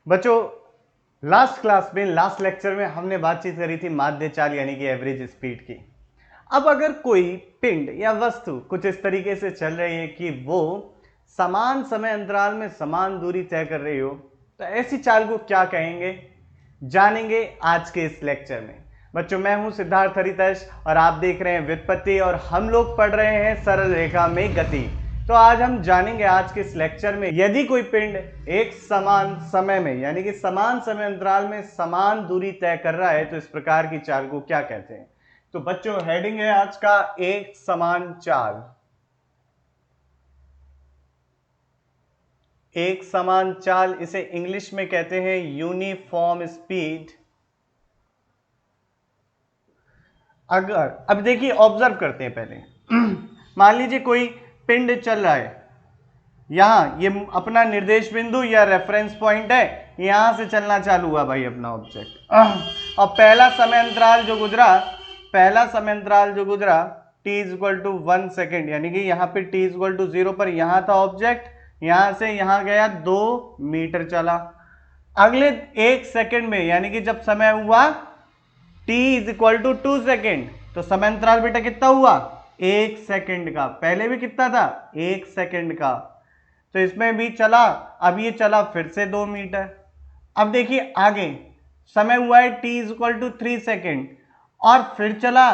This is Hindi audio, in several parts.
बच्चों, लास्ट क्लास में लास्ट लेक्चर में हमने बातचीत करी थी माध्य चाल यानी कि एवरेज स्पीड की। अब अगर कोई पिंड या वस्तु कुछ इस तरीके से चल रही है कि वो समान समय अंतराल में समान दूरी तय कर रही हो, तो ऐसी चाल को क्या कहेंगे, जानेंगे आज के इस लेक्चर में। बच्चों, मैं हूं सिद्धार्थ हरितश और आप देख रहे हैं व्युत्पत्ति और हम लोग पढ़ रहे हैं सरल रेखा में गति। तो आज हम जानेंगे आज के इस लेक्चर में, यदि कोई पिंड एक समान समय में यानी कि समान समय अंतराल में समान दूरी तय कर रहा है तो इस प्रकार की चाल को क्या कहते हैं। तो बच्चों, हेडिंग है आज का एक समान चाल। एक समान चाल, इसे इंग्लिश में कहते हैं यूनिफॉर्म स्पीड। अगर अब देखिए, ऑब्जर्व करते हैं पहले। मान लीजिए कोई पिंड चल रहा है, यहां ये अपना निर्देश बिंदु या रेफरेंस पॉइंट है, यहां से चलना चालू हुआ भाई अपना ऑब्जेक्ट। और पहला समय अंतराल जो गुजरा t इक्वल टू 1 सेकेंड, यानी कि यहां पे t इक्वल टू 0 पर यहां था ऑब्जेक्ट, यहां से यहां गया 2 मीटर चला। अगले 1 सेकेंड में यानी कि जब समय हुआ t is equal to 2 second, तो समय अंतराल बेटा कितना हुआ, 1 सेकेंड का। पहले भी कितना था, 1 सेकेंड का। तो इसमें भी चला, अब ये चला फिर से 2 मीटर। अब देखिए आगे समय हुआ है t is equal to 3 second और फिर चला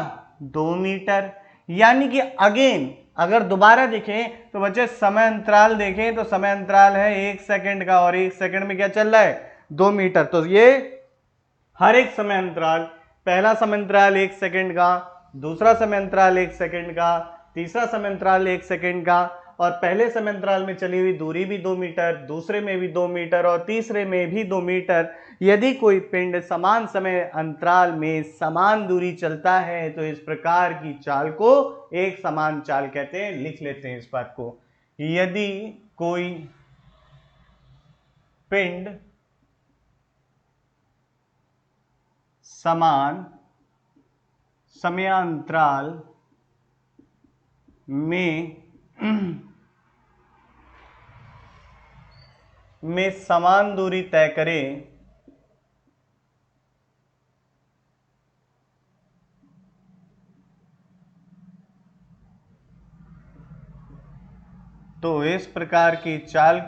2 मीटर। यानी कि अगेन अगर दोबारा देखें तो बच्चे समय अंतराल देखें तो समय अंतराल है 1 सेकेंड का, और 1 सेकेंड में क्या चल रहा है, 2 मीटर। तो ये हर एक समय अंतराल, पहला समय अंतराल 1 सेकेंड का, दूसरा समय अंतराल 1 सेकेंड का, तीसरा समय अंतराल 1 सेकेंड का, और पहले समय अंतराल में चली हुई दूरी भी 2 मीटर, दूसरे में भी 2 मीटर और तीसरे में भी 2 मीटर। यदि कोई पिंड समान समय अंतराल में समान दूरी चलता है तो इस प्रकार की चाल को एक समान चाल कहते हैं। लिख लेते हैं इस बात को। यदि कोई पिंड समान समयांतराल में समान दूरी तय करे तो इस प्रकार की चाल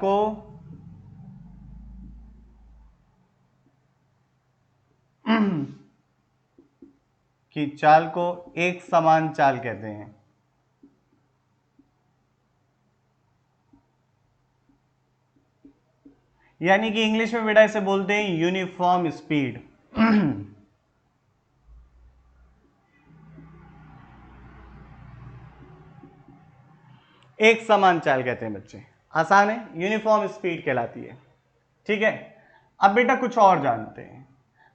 को एक समान चाल कहते हैं। यानी कि इंग्लिश में बेटा इसे बोलते हैं यूनिफॉर्म स्पीड। एक समान चाल कहते हैं बच्चे, आसान है, यूनिफॉर्म स्पीड कहलाती है। ठीक है, अब बेटा कुछ और जानते हैं।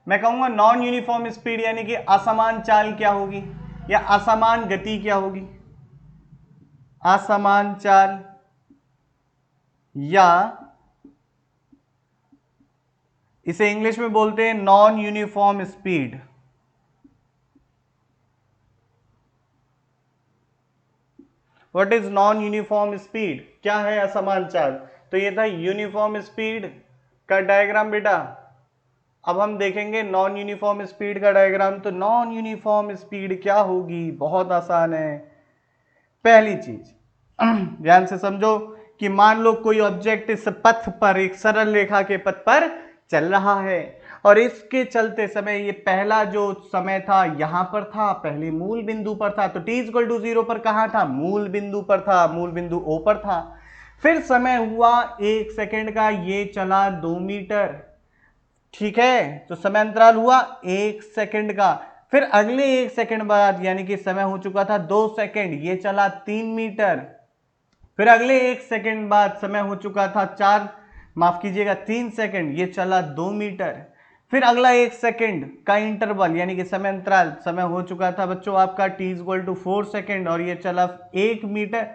मैं कहूंगा नॉन यूनिफॉर्म स्पीड यानी कि असमान चाल क्या होगी, या असमान गति क्या होगी। असमान चाल या इसे इंग्लिश में बोलते हैं non uniform speed. What is non uniform speed, क्या है असमान चाल। तो ये था यूनिफॉर्म स्पीड का डायग्राम बेटा। अब हम देखेंगे नॉन यूनिफॉर्म स्पीड का डायग्राम। तो नॉन यूनिफॉर्म स्पीड क्या होगी, बहुत आसान है। पहली चीज ध्यान से समझो कि मान लो कोई ऑब्जेक्ट इस पथ पर, एक सरल रेखा के पथ पर चल रहा है, और इसके चलते समय ये पहला जो समय था यहां पर था, पहले मूल बिंदु पर था। तो t इक्वल टू 0 पर कहां था, मूल बिंदु पर था, मूल बिंदु O पर था। फिर समय हुआ 1 सेकेंड का, ये चला 2 मीटर। ठीक है, तो समय अंतराल हुआ 1 सेकेंड का। फिर अगले 1 सेकेंड बाद यानी कि समय हो चुका था 2 सेकेंड, ये चला 3 मीटर। फिर अगले 1 सेकेंड बाद समय हो चुका था 3 सेकेंड, ये चला 2 मीटर। फिर अगला 1 सेकेंड का इंटरवल यानी कि समय अंतराल, समय हो चुका था बच्चों आपका t इक्वल टू 4 सेकेंड, और ये चला 1 मीटर,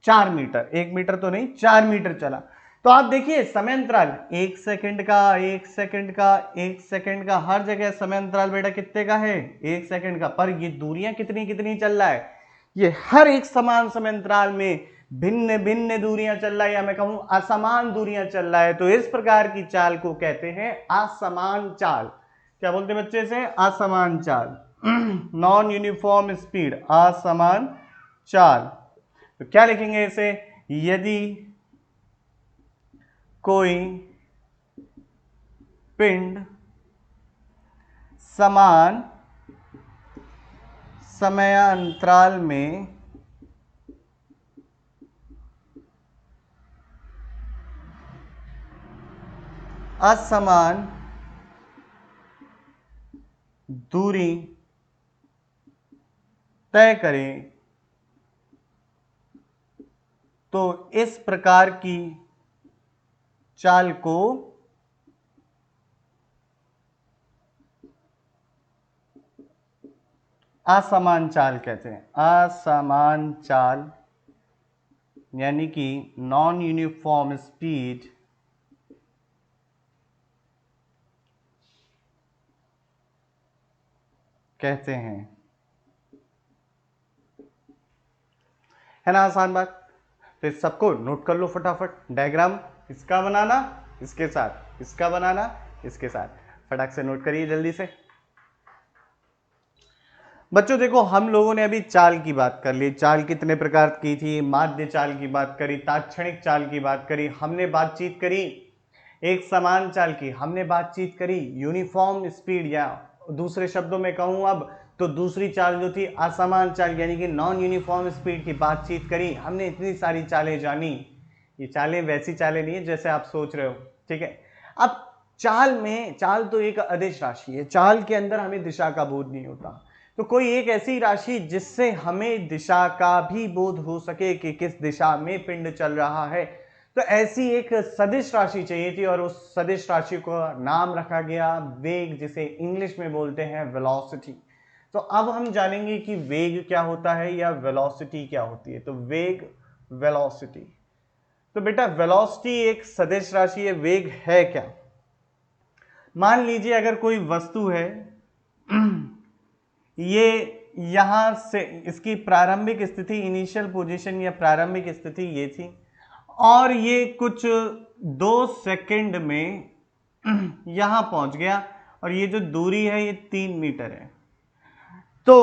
4 मीटर, 1 मीटर तो नहीं 4 मीटर चला। तो आप देखिए समय अंतराल 1 सेकेंड का, 1 सेकेंड का, 1 सेकेंड का, हर जगह समय अंतराल बेटा कितने का है, 1 सेकेंड का। पर ये दूरियां कितनी कितनी चल रहा है, ये हर एक समान समय अंतराल में भिन्न भिन्न दूरियां चल रहा है, या मैं कहूं असमान दूरियां चल रहा है, तो इस प्रकार की चाल को कहते हैं असमान चाल। क्या बोलते हैं बच्चे से? असमान चाल। नॉन यूनिफॉर्म स्पीड, असमान चाल। तो क्या लिखेंगे इसे? यदि कोई पिंड समान समयांतराल में असमान दूरी तय करें तो इस प्रकार की चाल को असमान चाल कहते हैं। असमान चाल यानी कि नॉन यूनिफॉर्म स्पीड कहते हैं। है ना आसान बात? तो इस सबको नोट कर लो फटाफट। डायग्राम इसका बनाना इसके साथ, इसका बनाना इसके साथ, फटाक से नोट करिए जल्दी से। बच्चों देखो, हम लोगों ने अभी चाल की बात कर ली। चाल कितने प्रकार की थी? माध्य चाल की बात करी, तात्क्षणिक चाल की बात करी, हमने बातचीत करी एक समान चाल की, हमने बातचीत करी यूनिफॉर्म स्पीड, या दूसरे शब्दों में कहूं अब तो दूसरी चाल जो थी असमान चाल यानी कि नॉन यूनिफॉर्म स्पीड की बातचीत करी। हमने इतनी सारी चालें जानी। ये चालें वैसी चालें नहीं है जैसे आप सोच रहे हो, ठीक है? अब चाल में, चाल तो एक अदिश राशि है, चाल के अंदर हमें दिशा का बोध नहीं होता। तो कोई एक ऐसी राशि जिससे हमें दिशा का भी बोध हो सके कि किस दिशा में पिंड चल रहा है, तो ऐसी एक सदिश राशि चाहिए थी, और उस सदिश राशि को नाम रखा गया वेग, जिसे इंग्लिश में बोलते हैं वेलोसिटी। तो अब हम जानेंगे कि वेग क्या होता है या वेलोसिटी क्या होती है। तो वेग, वेलोसिटी। तो बेटा वेलोसिटी एक सदिश राशि है, वेग है क्या? मान लीजिए अगर कोई वस्तु है, ये यहां से इसकी प्रारंभिक स्थिति, इनिशियल पोजीशन या प्रारंभिक स्थिति ये थी, और ये कुछ 2 सेकंड में यहां पहुंच गया, और ये जो दूरी है ये 3 मीटर है। तो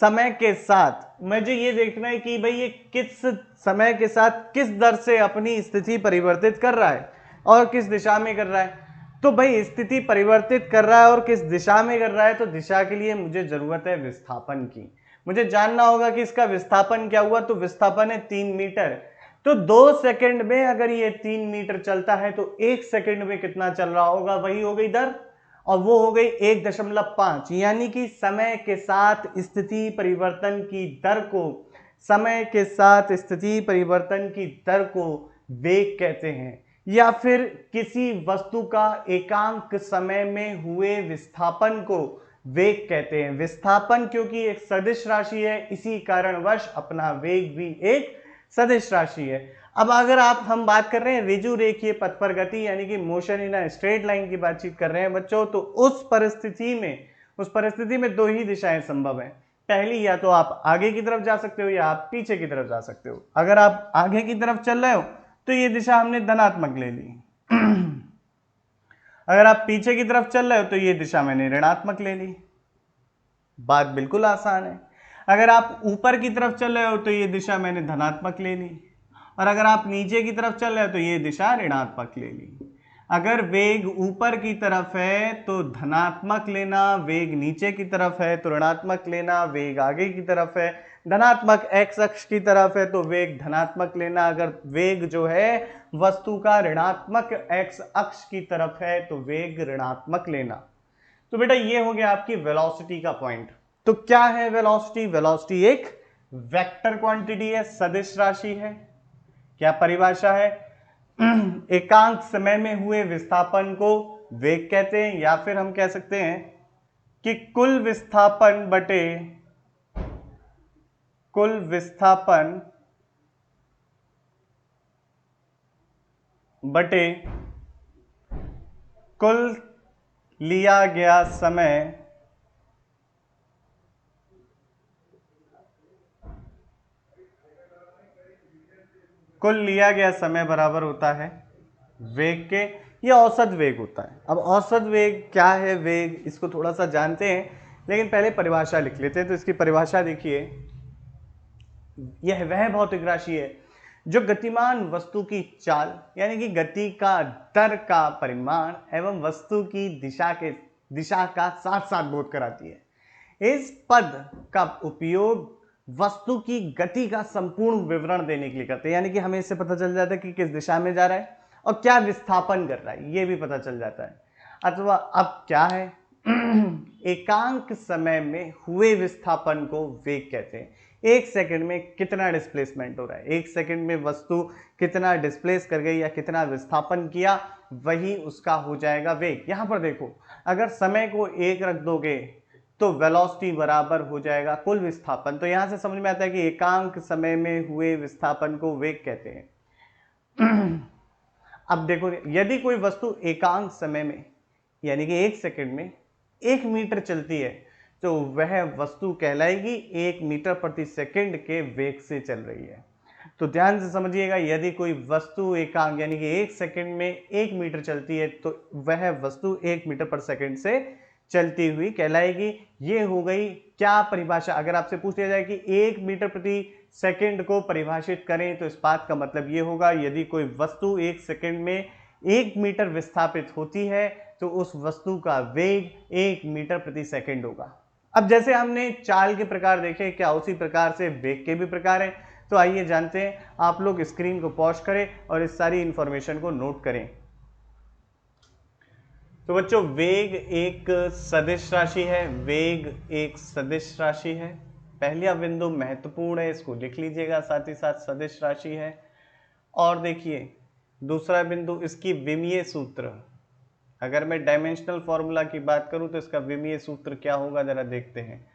समय के साथ मुझे ये देखना है कि भाई ये किस समय के साथ किस दर से अपनी स्थिति परिवर्तित कर रहा है और किस दिशा में कर रहा है। तो भाई स्थिति परिवर्तित कर रहा है और किस दिशा में कर रहा है, तो दिशा के लिए मुझे जरूरत है विस्थापन की। मुझे जानना होगा कि इसका विस्थापन क्या हुआ। तो विस्थापन है 3 मीटर। तो 2 सेकंड में अगर ये 3 मीटर चलता है तो 1 सेकंड में कितना चल रहा होगा, वही हो गई दर, और वो हो गई 1.5। यानी कि समय के साथ स्थिति परिवर्तन की दर को, समय के साथ स्थिति परिवर्तन की दर को वेग कहते हैं, या फिर किसी वस्तु का एकांक समय में हुए विस्थापन को वेग कहते हैं। विस्थापन क्योंकि एक सदिश राशि है, इसी कारणवश अपना वेग भी एक सदिश राशि है। अब अगर हम बात कर रहे हैं ऋजु रेखीय पथ पर गति यानी कि motion in a straight line की बातचीत कर रहे हैं बच्चों, तो उस परिस्थिति में 2 ही दिशाएं संभव है। पहली, या तो आप आगे की तरफ जा सकते हो या आप पीछे की तरफ जा सकते हो। अगर आप आगे की तरफ चल रहे हो तो ये दिशा हमने धनात्मक ले ली। अगर आप पीछे की तरफ चल रहे हो तो ये दिशा मैंने ऋणात्मक ले ली। बात बिल्कुल आसान है। अगर आप ऊपर की तरफ चल रहे हो तो ये दिशा मैंने धनात्मक ले ली, और अगर आप नीचे की तरफ चल रहे हो तो ये दिशा ऋणात्मक ले ली। अगर वेग ऊपर की तरफ है तो धनात्मक लेना, वेग नीचे की तरफ है तो ऋणात्मक लेना, वेग आगे की तरफ है, धनात्मक एक्स अक्ष की तरफ है तो वेग धनात्मक लेना, अगर वेग जो है वस्तु का ऋणात्मक एक्स अक्ष की तरफ है तो वेग ऋणात्मक लेना। तो बेटा ये हो गया आपकी वेलोसिटी का पॉइंट। तो क्या है वेलोसिटी? वेलोसिटी एक वेक्टर क्वांटिटी है, सदिश राशि है। क्या परिभाषा है? एकांक समय में हुए विस्थापन को वेग कहते हैं, या फिर हम कह सकते हैं कि कुल विस्थापन बटे कुल विस्थापन बटे कुल लिया गया समय कुल लिया गया समय बराबर होता है वेग के, ये औसत वेग होता है। अब औसत वेग क्या है, वेग इसको थोड़ा सा जानते हैं, लेकिन पहले परिभाषा लिख लेते हैं। तो इसकी परिभाषा देखिए, यह वह भौतिक राशि है जो गतिमान वस्तु की चाल यानी कि गति का दर का परिमाण एवं वस्तु की दिशा का साथ साथ बोध कराती है। इस पद का उपयोग वस्तु की गति का संपूर्ण विवरण देने के लिए करते हैं, यानी कि हमें इससे पता चल जाता है कि किस दिशा में जा रहा है और क्या विस्थापन कर रहा है, ये भी पता चल जाता है। अथवा अब क्या है, एकांक समय में हुए विस्थापन को वेग कहते हैं। एक सेकंड में कितना डिस्प्लेसमेंट हो रहा है, एक सेकंड में वस्तु कितना डिस्प्लेस कर गई या कितना विस्थापन किया, वही उसका हो जाएगा वेग। यहां पर देखो, अगर समय को 1 रख दोगे तो वेलोसिटी बराबर हो जाएगा कुल विस्थापन। तो यहां से समझ में आता है कि एकांक समय में हुए विस्थापन को वेग कहते हैं। अब देखो, यदि कोई वस्तु एकांक समय में यानी कि 1 सेकंड में 1 मीटर चलती है तो वह वस्तु कहलाएगी 1 मीटर प्रति सेकंड के वेग से चल रही है। तो ध्यान से समझिएगा, यदि कोई वस्तु एकांक यानी कि 1 सेकंड में 1 मीटर चलती है तो वह वस्तु 1 मीटर पर सेकंड से चलती हुई कहलाएगी। ये हो गई क्या परिभाषा। अगर आपसे पूछ लिया जाए कि 1 मीटर प्रति सेकंड को परिभाषित करें तो इस बात का मतलब ये होगा, यदि कोई वस्तु 1 सेकंड में 1 मीटर विस्थापित होती है तो उस वस्तु का वेग 1 मीटर प्रति सेकंड होगा। अब जैसे हमने चाल के प्रकार देखे, क्या उसी प्रकार से वेग के भी प्रकार हैं? तो आइए जानते हैं। आप लोग स्क्रीन को पॉज करें और इस सारी इंफॉर्मेशन को नोट करें। तो बच्चों, वेग एक सदिश राशि है। वेग एक सदिश राशि है। पहला बिंदु महत्वपूर्ण है, इसको लिख लीजिएगा, साथ ही साथ सदिश राशि है। और देखिए दूसरा बिंदु, इसकी विमीय सूत्र। अगर मैं डायमेंशनल फॉर्मूला की बात करूं तो इसका विमीय सूत्र क्या होगा, जरा देखते हैं।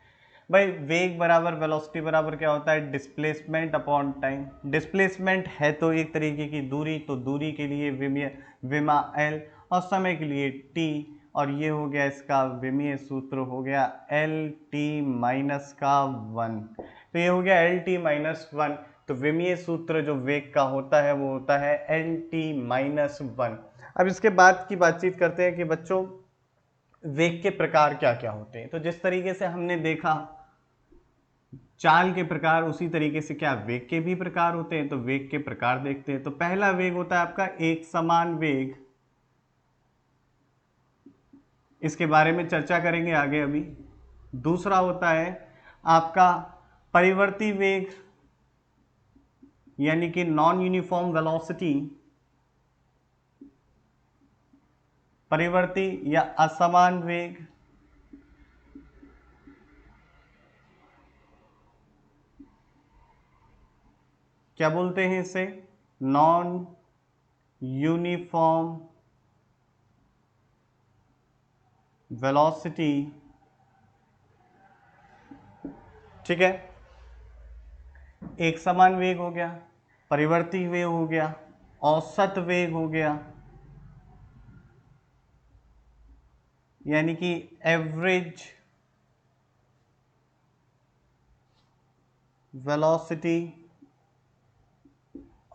भाई, वेग बराबर वेलोसिटी बराबर क्या होता है, डिस्प्लेसमेंट अपॉन टाइम। डिस्प्लेसमेंट है तो एक तरीके की दूरी, तो दूरी के लिए विमा एल, और समय के लिए टी, और ये हो गया इसका विमीय सूत्र हो गया एल टी माइनस का 1। तो ये हो गया एल टी माइनस 1। तो विमीय सूत्र जो वेग का होता है वो होता है एल टी माइनस 1। अब इसके बाद की बातचीत करते हैं कि बच्चों वेग के प्रकार क्या क्या होते हैं। तो जिस तरीके से हमने देखा चाल के प्रकार, उसी तरीके से क्या वेग के भी प्रकार होते हैं। तो वेग के प्रकार देखते हैं। तो पहला वेग होता है आपका एक समान वेग, इसके बारे में चर्चा करेंगे आगे अभी। दूसरा होता है आपका परिवर्ती वेग यानी कि नॉन यूनिफॉर्म वेलोसिटी, परिवर्ती या असमान वेग। क्या बोलते हैं इसे, नॉन यूनिफॉर्म वेलोसिटी। ठीक है, एक समान वेग हो गया, परिवर्ती वेग हो गया, औसत वेग हो गया यानी कि एवरेज वेलोसिटी।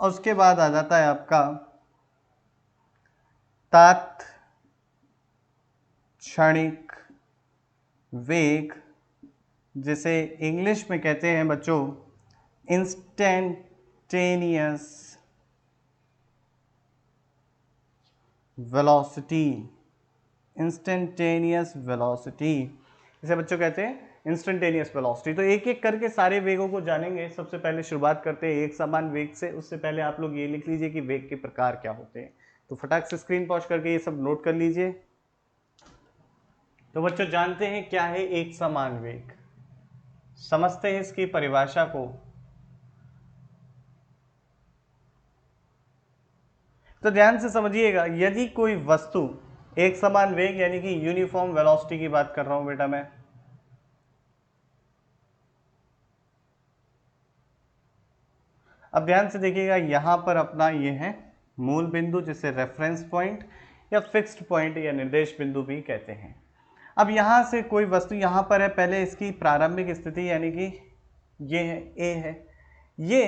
और उसके बाद आ जाता है आपका तात्क्षणिक वेग, जिसे इंग्लिश में कहते हैं बच्चों इंस्टेंटेनियस वेलोसिटी। इंस्टेंटेनियस वेलोसिटी इसे बच्चों कहते हैं इंस्टेंटेनियस वेलोसिटी। तो एक एक करके सारे वेगों को जानेंगे। सबसे पहले शुरुआत करते हैं एक समान वेग से। उससे पहले आप लोग ये लिख लीजिए कि वेग के प्रकार क्या होते हैं। तो फटाक से स्क्रीन पॉज करके ये सब नोट कर लीजिए। तो बच्चों जानते हैं क्या है एक समान वेग, समझते हैं इसकी परिभाषा को। तो ध्यान से समझिएगा, यदि कोई वस्तु एक समान वेग यानी कि यूनिफॉर्म वेलोसिटी की बात कर रहा हूं बेटा मैं, अब ध्यान से देखिएगा, यहां पर अपना ये है मूल बिंदु जिसे रेफरेंस पॉइंट या फिक्स्ड पॉइंट या निर्देश बिंदु भी कहते हैं। अब यहां से कोई वस्तु यहां पर है, पहले इसकी प्रारंभिक स्थिति यानी कि ये है ए है, ये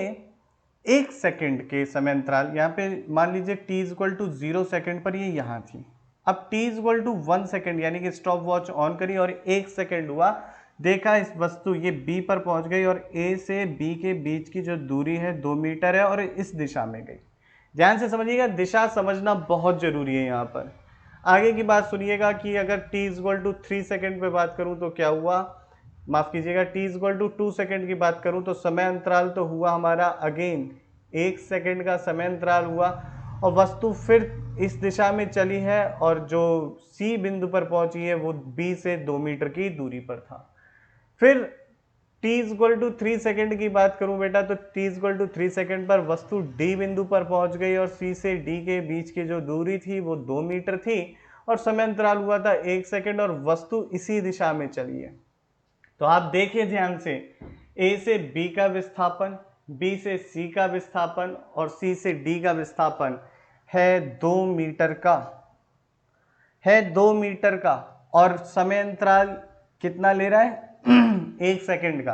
1 सेकंड के समय अंतराल, यहाँ पे मान लीजिए t इक्वल टू 0 सेकंड पर ये यहाँ थी, अब t इक्वल टू 1 सेकंड यानी कि स्टॉप वॉच ऑन करी और 1 सेकंड हुआ, देखा इस वस्तु ये B पर पहुंच गई और A से B के बीच की जो दूरी है 2 मीटर है और इस दिशा में गई। ध्यान से समझिएगा, दिशा समझना बहुत जरूरी है यहाँ पर। आगे की बात सुनिएगा कि अगर t इक्वल टू 3 सेकंड पे बात करूं तो क्या हुआ, माफ कीजिएगा, t इक्वल टू 2 सेकंड की बात करूं तो समय अंतराल तो हुआ हमारा अगेन 1 सेकंड का समय अंतराल हुआ और वस्तु फिर इस दिशा में चली है और जो C बिंदु पर पहुंची है वो B से 2 मीटर की दूरी पर था। फिर t इक्वल टू 3 सेकेंड की बात करूं बेटा तो t इक्वल टू 3 सेकेंड पर वस्तु D बिंदु पर पहुंच गई और C से D के बीच की जो दूरी थी वो 2 मीटर थी और समय अंतराल हुआ था 1 सेकेंड और वस्तु इसी दिशा में चली है। तो आप देखिए ध्यान से, A से B का विस्थापन, B से C का विस्थापन और C से D का विस्थापन है 2 मीटर का, है 2 मीटर का और समय अंतराल कितना ले रहा है 1 सेकंड का।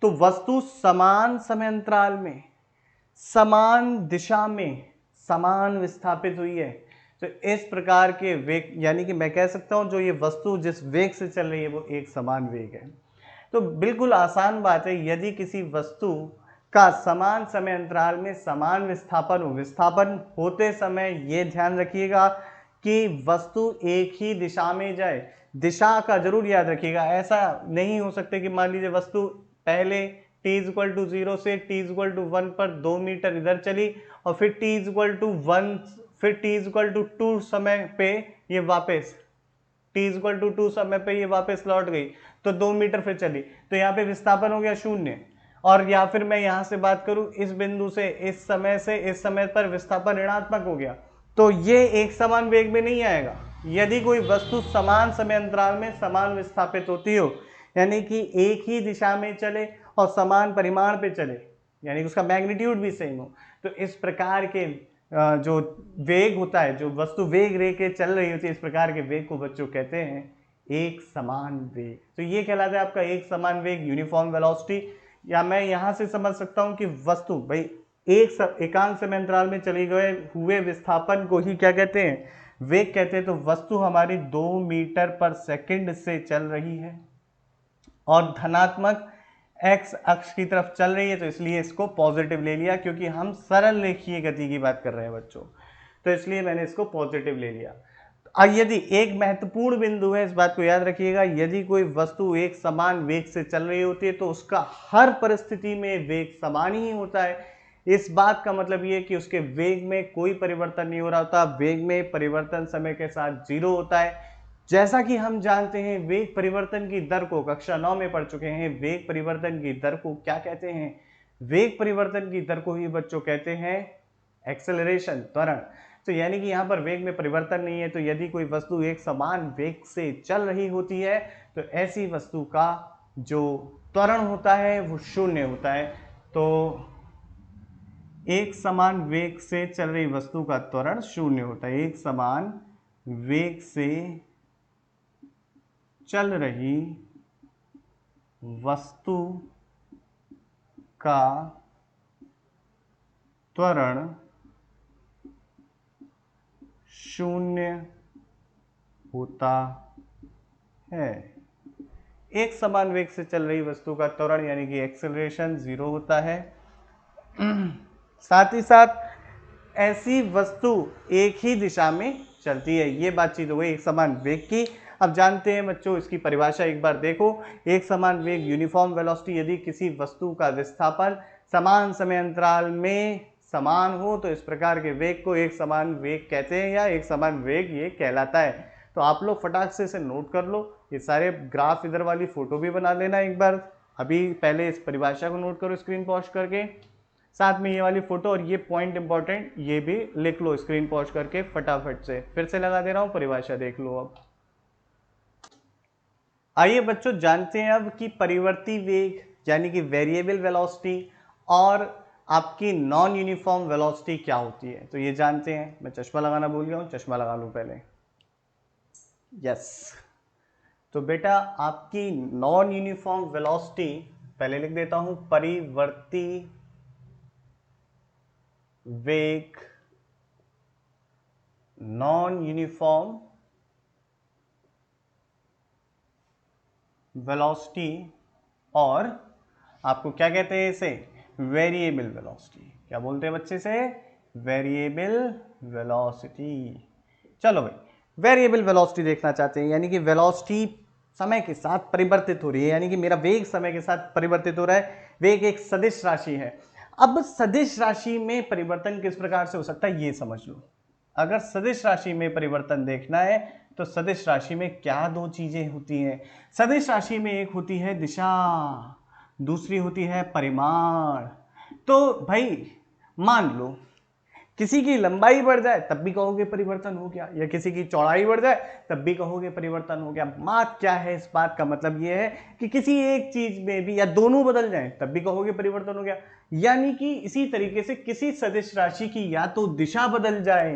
तो वस्तु समान समय अंतराल में समान दिशा में समान विस्थापित हुई है। तो इस प्रकार के वेग, यानी कि मैं कह सकता हूं जो ये वस्तु जिस वेग से चल रही है वो एक समान वेग है। तो बिल्कुल आसान बात है, यदि किसी वस्तु का समान समय अंतराल में समान विस्थापन हो, विस्थापन होते समय ये ध्यान रखिएगा कि वस्तु एक ही दिशा में जाए, दिशा का जरूर याद रखिएगा। ऐसा नहीं हो सकता कि मान लीजिए वस्तु पहले t इक्वल टू 0 से t इक्वल टू 1 पर 2 मीटर इधर चली और फिर t इक्वल टू 1 फिर t इक्वल टू 2 समय पे ये वापस t इक्वल टू 2 समय पे ये वापस लौट गई तो 2 मीटर फिर चली, तो यहाँ पे विस्थापन हो गया 0। और या फिर मैं यहाँ से बात करूँ इस बिंदु से इस समय पर विस्थापन ऋणात्मक हो गया, तो ये एक समान वेग में नहीं आएगा। यदि कोई वस्तु समान समय अंतराल में समान विस्थापित होती हो, यानी कि एक ही दिशा में चले और समान परिमाण पे चले, यानी कि उसका मैग्नीट्यूड भी सेम हो, तो इस प्रकार के जो वेग होता है, जो वस्तु वेग रे के चल रही होती है, इस प्रकार के वेग को बच्चों कहते हैं एक समान वेग। तो ये कहलाता है आपका एक समान वेग, यूनिफॉर्म वेलोसिटी। या मैं यहां से समझ सकता हूं कि वस्तु भाई एकांक समय अंतराल में चले गए हुए विस्थापन को ही क्या कहते हैं, वेग कहते हैं। तो वस्तु हमारी 2 मीटर पर सेकंड से चल रही है और धनात्मक एक्स अक्ष की तरफ चल रही है, तो इसलिए इसको पॉजिटिव ले लिया, क्योंकि हम सरल रेखीय गति की बात कर रहे हैं बच्चों, तो इसलिए मैंने इसको पॉजिटिव ले लिया। अब यदि एक महत्वपूर्ण बिंदु है, इस बात को याद रखिएगा, यदि कोई वस्तु एक समान वेग से चल रही होती है तो उसका हर परिस्थिति में वेग समान ही होता है। इस बात का मतलब ये कि उसके वेग में कोई परिवर्तन नहीं हो रहा होता, वेग में परिवर्तन समय के साथ 0 होता है। जैसा कि हम जानते हैं वेग परिवर्तन की दर को, कक्षा 9 में पढ़ चुके हैं, वेग परिवर्तन की दर को क्या कहते हैं, वेग परिवर्तन की दर को ही बच्चों कहते हैं एक्सेलरेशन, त्वरण। तो यानी कि यहाँ पर वेग में परिवर्तन नहीं है, तो यदि कोई वस्तु एक समान वेग से चल रही होती है तो ऐसी वस्तु का जो त्वरण होता है वो 0 होता है। तो एक समान वेग से चल रही वस्तु का त्वरण 0 होता है। एक समान वेग से चल रही वस्तु का त्वरण 0 होता है। एक समान वेग से चल रही वस्तु का त्वरण यानी कि एक्सेलरेशन 0 होता है। साथ ही साथ ऐसी वस्तु एक ही दिशा में चलती है। ये बातचीत हो गई एक समान वेग की। अब जानते हैं बच्चों इसकी परिभाषा एक बार देखो। एक समान वेग यूनिफॉर्म वेलोसिटी, यदि किसी वस्तु का विस्थापन समान समय अंतराल में समान हो तो इस प्रकार के वेग को एक समान वेग कहते हैं या एक समान वेग ये कहलाता है। तो आप लोग फटाक से इसे नोट कर लो, ये सारे ग्राफ इधर वाली फोटो भी बना लेना एक बार। अभी पहले इस परिभाषा को नोट करो स्क्रीन पॉज करके, साथ में ये वाली फोटो और ये पॉइंट इंपॉर्टेंट ये भी लिख लो स्क्रीन पॉज करके फटाफट से। फिर से लगा दे रहा हूं, परिभाषा देख लो। अब आइए बच्चों जानते हैं अब कि परिवर्ती वेग यानी कि वेरिएबल वेलोसिटी और आपकी नॉन यूनिफॉर्म वेलोसिटी क्या होती है। तो ये जानते हैं। मैं चश्मा लगाना भूल गया हूं, चश्मा लगा लूं पहले। यस, तो बेटा आपकी नॉन यूनिफॉर्म वेलोसिटी पहले लिख देता हूं, परिवर्ती वेग, नॉन यूनिफॉर्म वेलोसिटी, और आपको क्या कहते हैं इसे, वेरिएबल वेलोसिटी। क्या बोलते हैं बच्चे से, वेरिएबल वेलोसिटी। चलो भाई, वेरिएबल वेलोसिटी देखना चाहते हैं, यानी कि वेलोसिटी समय के साथ परिवर्तित हो रही है, यानी कि मेरा वेग समय के साथ परिवर्तित हो रहा है। वेग एक सदिश राशि है। अब सदिश राशि में परिवर्तन किस प्रकार से हो सकता है ये समझ लो। अगर सदिश राशि में परिवर्तन देखना है तो सदिश राशि में क्या दो चीजें होती हैं। सदिश राशि में एक होती है दिशा, दूसरी होती है परिमाण। तो भाई मान लो किसी की लंबाई बढ़ जाए तब भी कहोगे परिवर्तन हो गया, या किसी की चौड़ाई बढ़ जाए तब भी कहोगे परिवर्तन हो गया। बात क्या है इस बात का मतलब यह है कि किसी एक चीज में भी या दोनों बदल जाए तब भी कहोगे परिवर्तन हो गया। यानी कि इसी तरीके से किसी सदिश राशि की या तो दिशा बदल जाए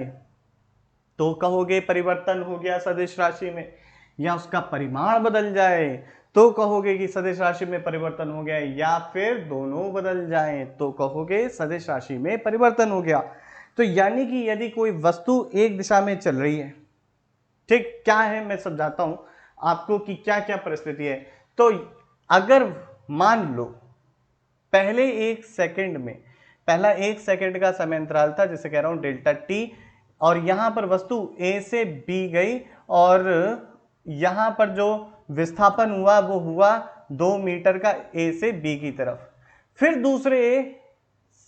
तो कहोगे परिवर्तन हो गया सदिश राशि में, या उसका परिमाण बदल जाए तो कहोगे कि सदिश राशि में परिवर्तन हो गया, या फिर दोनों बदल जाएं तो कहोगे सदिश राशि में परिवर्तन हो गया। तो यानी कि यदि कोई वस्तु एक दिशा में चल रही है, ठीक, क्या है मैं समझाता हूं आपको कि क्या क्या परिस्थिति है। तो अगर मान लो पहले एक सेकंड में, पहला एक सेकंड का समय अंतराल था जिसे कह रहा हूं डेल्टा टी, और यहां पर वस्तु ए से बी गई, और यहां पर जो विस्थापन हुआ वो हुआ 2 मीटर का ए से बी की तरफ। फिर दूसरे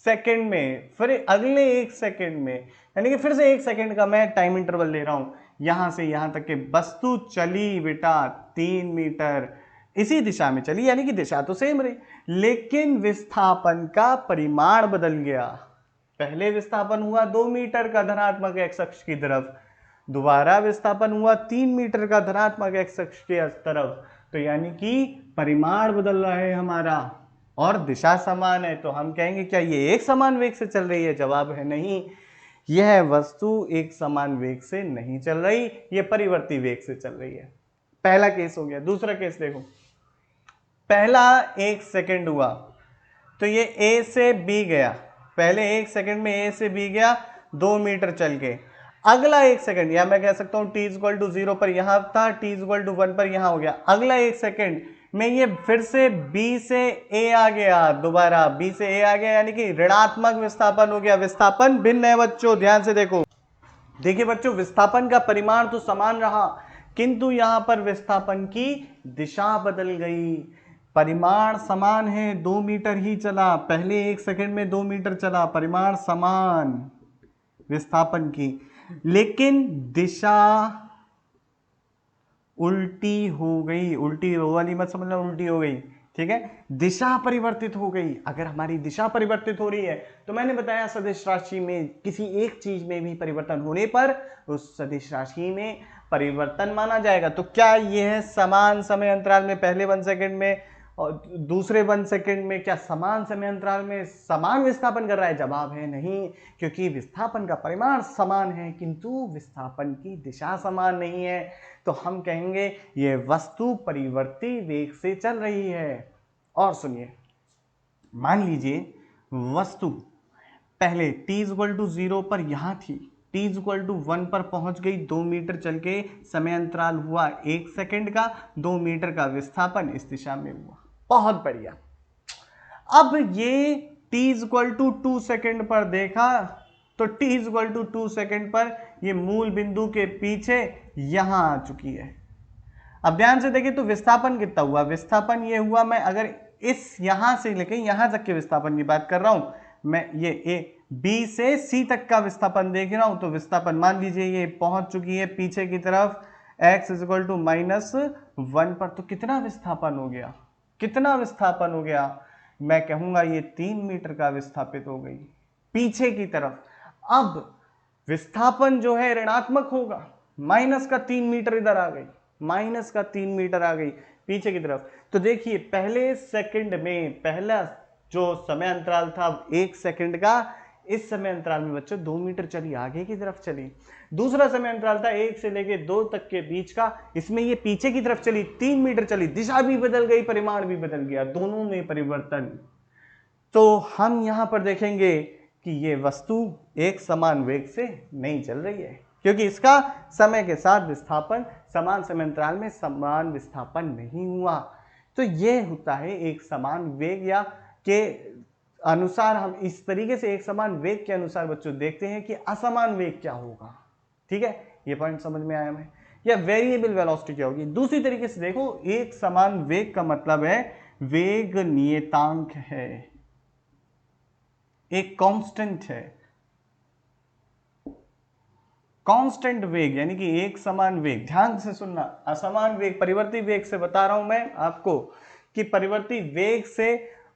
सेकंड में, फिर अगले एक सेकंड में, यानी कि फिर से एक सेकंड का मैं टाइम इंटरवल ले रहा हूं, यहां से यहां तक के वस्तु चली बेटा 3 मीटर, इसी दिशा में चली, यानी कि दिशा तो सेम रही, लेकिन विस्थापन का परिमाण बदल गया। पहले विस्थापन हुआ 2 मीटर का धनात्मक एक्स अक्ष की तरफ, दोबारा विस्थापन हुआ 3 मीटर का धनात्मक एक्स अक्ष की तरफ। तो यानी कि परिमाण बदल रहा है हमारा और दिशा समान है। तो हम कहेंगे क्या ये एक समान वेग से चल रही है? जवाब है नहीं, यह वस्तु एक समान वेग से नहीं चल रही, यह परिवर्ती वेग से चल रही है। पहला केस हो गया। दूसरा केस देखो, पहला एक सेकंड हुआ तो ये ए से बी गया, पहले एक सेकंड में ए से बी गया, 2 मीटर चल के। अगला एक सेकंड, या मैं कह सकता हूं टी इक्वल टू 0 पर यहां था, टी इक्वल टू 1 पर यहां हो गया। अगला एक सेकंड में ये फिर से बी से ए आ गया, दोबारा बी से ए आ गया, यानी कि ऋणात्मक विस्थापन हो गया। विस्थापन भिन्न है बच्चों, ध्यान से देखो। देखिए बच्चों, विस्थापन का परिमाण तो समान रहा, किंतु यहां पर विस्थापन की दिशा बदल गई। परिमाण समान है, 2 मीटर ही चला, पहले एक सेकंड में 2 मीटर चला, परिमाण समान विस्थापन की, लेकिन दिशा उल्टी हो गई। उल्टी वो वाली मत समझना, उल्टी हो गई, ठीक है, दिशा परिवर्तित हो गई। अगर हमारी दिशा परिवर्तित हो रही है तो मैंने बताया सदिश राशि में किसी एक चीज में भी परिवर्तन होने पर उस सदिश राशि में परिवर्तन माना जाएगा। तो क्या यह है समान समय अंतराल में पहले 1 सेकंड में और दूसरे 1 सेकंड में क्या समान समय अंतराल में समान विस्थापन कर रहा है? जवाब है नहीं, क्योंकि विस्थापन का परिमाण समान है किंतु विस्थापन की दिशा समान नहीं है। तो हम कहेंगे यह वस्तु परिवर्ती वेग से चल रही है। और सुनिए, मान लीजिए वस्तु पहले t इक्वल टू 0 पर यहां थी, t इक्वल टू 1 पर पहुंच गई, 2 मीटर चल के, समय अंतराल हुआ 1 सेकंड का, 2 मीटर का विस्थापन इस दिशा में हुआ। बहुत बढ़िया। अब ये t इक्वल टू 2 सेकंड पर देखा तो t इक्वल टू 2 सेकंड पर ये मूल बिंदु के पीछे यहां आ चुकी है। अब ध्यान से देखिए तो विस्थापन कितना हुआ? विस्थापन ये हुआ, मैं अगर इस यहां से लेके यहां तक के विस्थापन की बात कर रहा हूं, मैं ये ए बी से सी तक का विस्थापन देख रहा हूं, तो विस्थापन मान लीजिए ये पहुंच चुकी है पीछे की तरफ x इक्वल टू -1 पर। तो कितना विस्थापन हो गया? कितना विस्थापन हो गया? मैं कहूंगा ये 3 मीटर का विस्थापित हो गई पीछे की तरफ। अब विस्थापन जो है ऋणात्मक होगा, माइनस का 3 मीटर इधर आ गई, माइनस का 3 मीटर आ गई पीछे की तरफ। तो देखिए पहले सेकंड में पहला जो समय अंतराल था 1 सेकंड का, इस समय अंतराल में बच्चों 2 मीटर चली, आगे की तरफ चली। दूसरा समय अंतराल था 1 से लेके 2 तक के बीच का, इसमें ये पीछे की तरफ चली, 3 मीटर चली, दिशा भी बदल गई, परिमाण भी बदल गया, दोनों में परिवर्तन। तो हम यहां पर देखेंगे कि ये वस्तु एक समान वेग से नहीं चल रही है, क्योंकि इसका समय के साथ विस्थापन समान समय अंतराल में समान विस्थापन नहीं हुआ। तो ये होता है एक समान वेग या के अनुसार हम इस तरीके से एक समान वेग के अनुसार बच्चों देखते हैं कि असमान वेग क्या होगा। ठीक है, ये पॉइंट समझ में आया हमें। या वेरिएबल वेलोसिटी क्या होगी। दूसरी तरीके से देखो, एक समान वेग का मतलब है वेग नियतांक है, एक कांस्टेंट है। कांस्टेंट वेग यानी कि एक समान वेग, ध्यान से सुनना, असमान वेग परिवर्ती वेग से बता रहा हूं मैं आपको कि परिवर्ती वेग से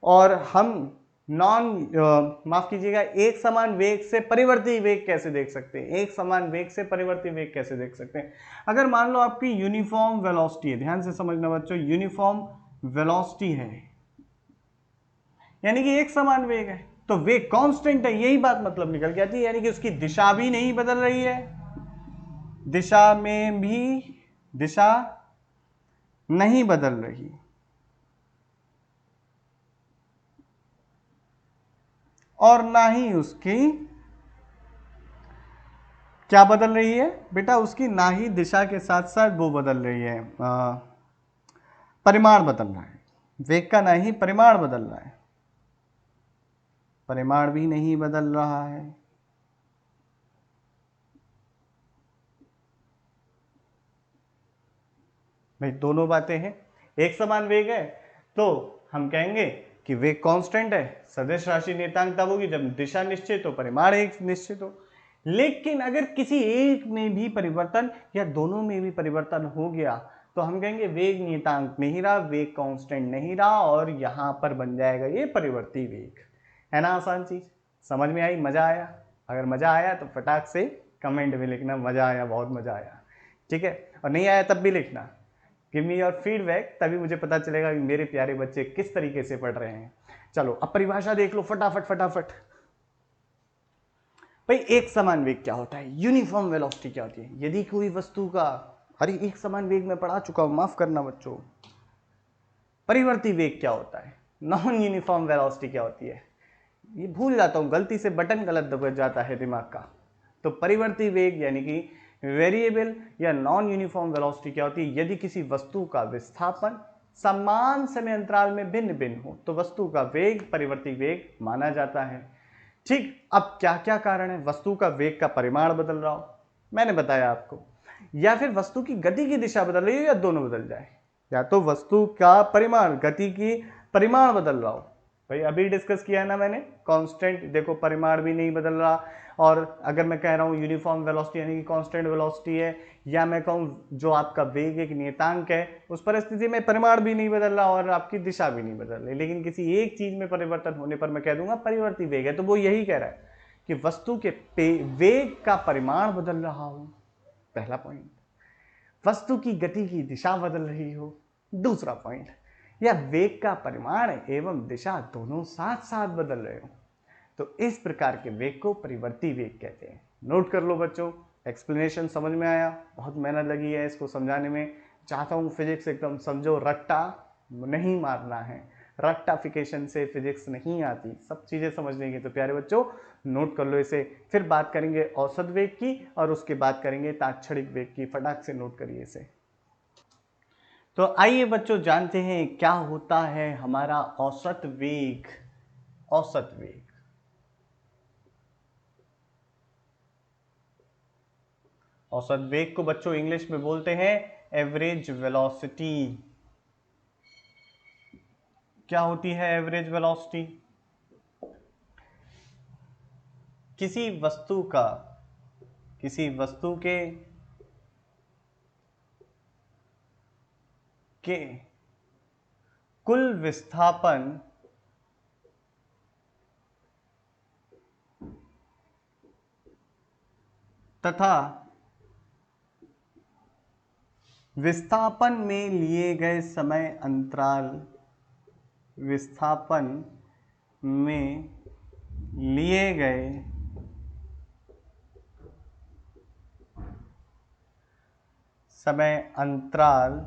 और हम माफ कीजिएगा, एक समान वेग से परिवर्ती वेग कैसे देख सकते हैं, एक समान वेग से परिवर्ती वेग कैसे देख सकते हैं। अगर मान लो आपकी यूनिफॉर्म वेलोसिटी है, ध्यान से समझना बच्चों, यूनिफॉर्म वेलोसिटी है यानी कि एक समान वेग है, तो वेग कांस्टेंट है, यही बात मतलब निकल के आती है, यानी कि उसकी दिशा भी नहीं बदल रही है, दिशा में भी दिशा नहीं बदल रही, और ना ही उसकी क्या बदल रही है बेटा, उसकी ना ही दिशा के साथ साथ वो बदल रही है, परिमाण बदल रहा है, वेग का ना ही परिमाण बदल रहा है, परिमाण भी नहीं बदल रहा है। भाई दोनों बातें हैं, एक समान वेग है तो हम कहेंगे कि वेग कांस्टेंट है, सदिश राशि नियतांक तब होगी जब दिशा निश्चित हो, परिमाण एक निश्चित हो। लेकिन अगर किसी एक में भी परिवर्तन या दोनों में भी परिवर्तन हो गया तो हम कहेंगे वेग नियतांक नहीं रहा, वेग कांस्टेंट नहीं रहा, और यहां पर बन जाएगा ये परिवर्ती वेग। है ना आसान चीज, समझ में आई, मजा आया? अगर मजा आया तो फटाक से कमेंट में लिखना मजा आया, बहुत मजा आया, ठीक है, और नहीं आया तब भी लिखना, गिव मी योर फीडबैक, तभी मुझे पता चलेगा कि मेरे प्यारे बच्चे किस तरीके से पढ़ रहे हैं। चलो अब परिभाषा देख लो फटाफट फटाफट। भाई एक समान वेग क्या होता है, यूनिफॉर्म वेलोसिटी क्या होती है, यदि कोई वस्तु का, अरे एक समान वेग में पढ़ा चुका हूं, माफ करना बच्चों। परिवर्ती वेग क्या होता है, नॉन यूनिफॉर्म वेलोसिटी क्या होती है, ये भूल जाता हूं, गलती से बटन गलत दबा जाता है दिमाग का। तो परिवर्ती वेग यानी कि वेरिएबल या नॉन यूनिफॉर्म वेलोसिटी क्या होती है, यदि किसी वस्तु का विस्थापन समान समय अंतराल में भिन्न भिन्न हो तो वस्तु का वेग परिवर्ती वेग माना जाता है। ठीक, अब क्या क्या कारण है, वस्तु का वेग का परिमाण बदल रहा हो, मैंने बताया आपको, या फिर वस्तु की गति की दिशा बदल रही हो, या दोनों बदल जाए, या तो वस्तु का परिमाण गति की परिमाण बदल रहा हो। भाई अभी डिस्कस किया है ना मैंने, कांस्टेंट, देखो परिमाण भी नहीं बदल रहा, और अगर मैं कह रहा हूं यूनिफॉर्म वेलोसिटी यानी कि कांस्टेंट वेलोसिटी है, या मैं कहूं जो आपका वेग एक नियतांक है, उस परिस्थिति में परिमाण भी नहीं बदल रहा और आपकी दिशा भी नहीं बदल रही, लेकिन किसी एक चीज में परिवर्तन होने पर मैं कह दूंगा परिवर्ती वेग है। तो वो यही कह रहा है कि वस्तु के वेग का परिमाण बदल रहा हो, पहला पॉइंट, वस्तु की गति की दिशा बदल रही हो, दूसरा पॉइंट, या वेग का परिमाण एवं दिशा दोनों साथ साथ बदल रहे हो, तो इस प्रकार के वेग को परिवर्ती वेग कहते हैं। नोट कर लो बच्चों, एक्सप्लेनेशन समझ में आया, बहुत मेहनत लगी है इसको समझाने में, चाहता हूँ फिजिक्स एकदम समझो, रट्टा नहीं मारना है, रट्टाफिकेशन से फिजिक्स नहीं आती, सब चीज़ें समझने की। तो प्यारे बच्चों नोट कर लो इसे, फिर बात करेंगे औसत वेग की और उसके बाद करेंगे तात्क्षणिक वेग की, फटाक से नोट करिए इसे। तो आइए बच्चों जानते हैं क्या होता है हमारा औसत वेग। औसत वेग, औसत वेग को बच्चों इंग्लिश में बोलते हैं एवरेज वेलोसिटी। क्या होती है एवरेज वेलोसिटी? किसी वस्तु का, किसी वस्तु के कुल विस्थापन तथा विस्थापन में लिए गए समय अंतराल, विस्थापन में लिए गए समय अंतराल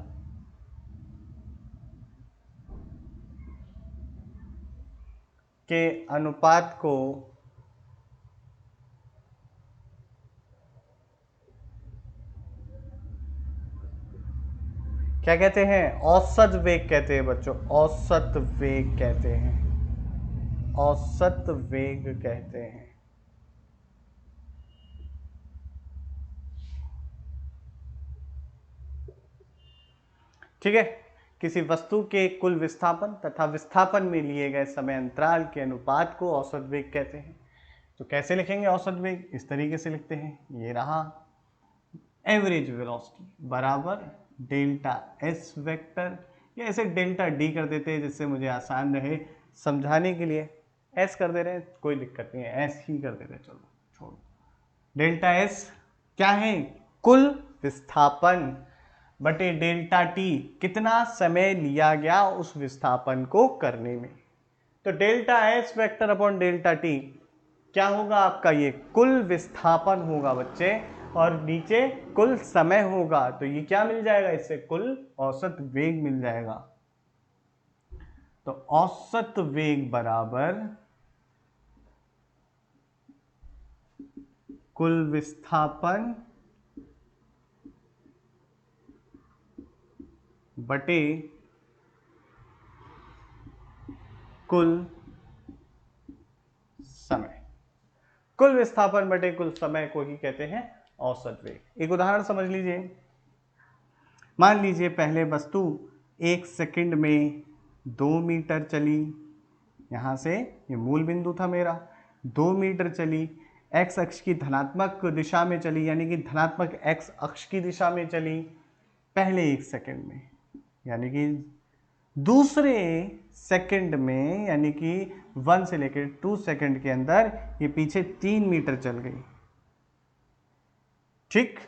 के अनुपात को क्या कहते हैं? औसत वेग कहते हैं बच्चों, औसत वेग कहते हैं, औसत वेग कहते हैं। ठीक है, किसी वस्तु के कुल विस्थापन तथा विस्थापन में लिए गए समय अंतराल के अनुपात को औसत वेग कहते हैं। तो कैसे लिखेंगे औसत वेग? इस तरीके से लिखते हैं, ये रहा एवरेज वेलोसिटी बराबर डेल्टा एस वेक्टर, या ऐसे डेल्टा डी कर देते हैं जिससे मुझे आसान रहे समझाने के लिए। एस कर दे रहे हैं, कोई दिक्कत नहीं है, एस ही कर देते हैं, चलो छोड़ो। डेल्टा एस क्या है? कुल विस्थापन बटे डेल्टा टी, कितना समय लिया गया उस विस्थापन को करने में। तो delta S vector upon delta T क्या होगा आपका? ये कुल विस्थापन होगा बच्चे, और नीचे कुल समय होगा, तो ये क्या मिल जाएगा इससे? कुल औसत वेग मिल जाएगा। तो औसत वेग बराबर कुल विस्थापन बटे कुल समय। कुल विस्थापन बटे कुल समय को ही कहते हैं औसत वेग। एक उदाहरण समझ लीजिए। मान लीजिए पहले वस्तु 1 सेकंड में 2 मीटर चली, यहाँ से ये मूल बिंदु था मेरा, 2 मीटर चली, एक्स अक्ष की धनात्मक दिशा में चली, यानी कि धनात्मक एक्स अक्ष की दिशा में चली पहले 1 सेकंड में, यानी कि दूसरे सेकंड में, यानी कि 1 से लेकर 2 सेकंड के अंदर ये पीछे 3 मीटर चल गई। ठीक,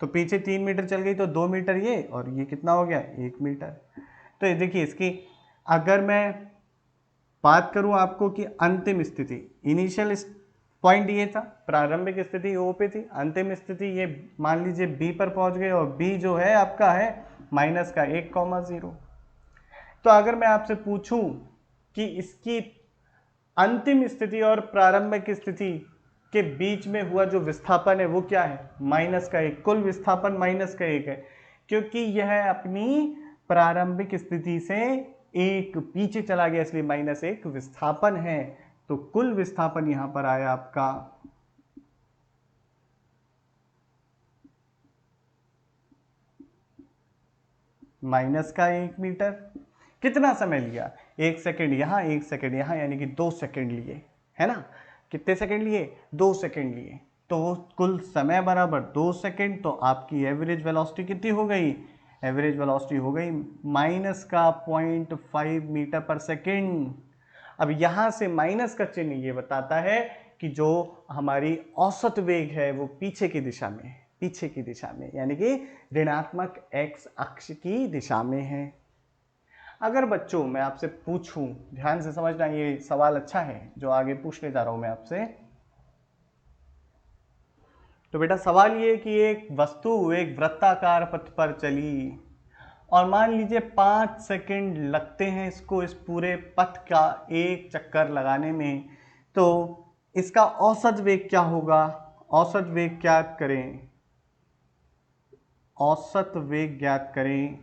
तो पीछे 3 मीटर चल गई तो 2 मीटर ये, और ये कितना हो गया? 1 मीटर। तो ये देखिए इसकी अगर मैं बात करूं आपको कि अंतिम स्थिति, इनिशियल पॉइंट ये था, प्रारंभिक स्थिति ओ पे थी, अंतिम स्थिति ये मान लीजिए बी पर पहुंच गए, और बी जो है आपका है माइनस का 1,0। तो अगर मैं आपसे पूछूं कि इसकी अंतिम स्थिति और प्रारंभिक स्थिति के बीच में हुआ जो विस्थापन है वो क्या है? -1। कुल विस्थापन -1 है, क्योंकि यह अपनी प्रारंभिक स्थिति से एक पीछे चला गया, इसलिए -1 विस्थापन है। तो कुल विस्थापन यहां पर आया आपका -1 मीटर। कितना समय लिया? 1 सेकंड यहां, 1 सेकंड यहां, यानी कि 2 सेकंड लिए, है ना? कितने सेकंड लिए? 2 सेकंड लिए। तो कुल समय बराबर 2 सेकंड। तो आपकी एवरेज वेलोसिटी कितनी हो गई? एवरेज वेलोसिटी हो गई -0.5 मीटर पर सेकंड। अब यहां से माइनस का चिन्ह ये बताता है कि जो हमारी औसत वेग है वो पीछे की दिशा में है, पीछे की दिशा में, यानी कि ऋणात्मक एक्स अक्ष की दिशा में है। अगर बच्चों मैं आपसे पूछूं, ध्यान से समझना, ये सवाल अच्छा है जो आगे पूछने जा रहा हूं मैं आपसे। तो बेटा सवाल ये कि एक वस्तु एक वृत्ताकार पथ पर चली, और मान लीजिए 5 सेकंड लगते हैं इसको इस पूरे पथ का एक चक्कर लगाने में, तो इसका औसत वेग क्या होगा? औसत वेग ज्ञात करें, औसत वेग ज्ञात करें।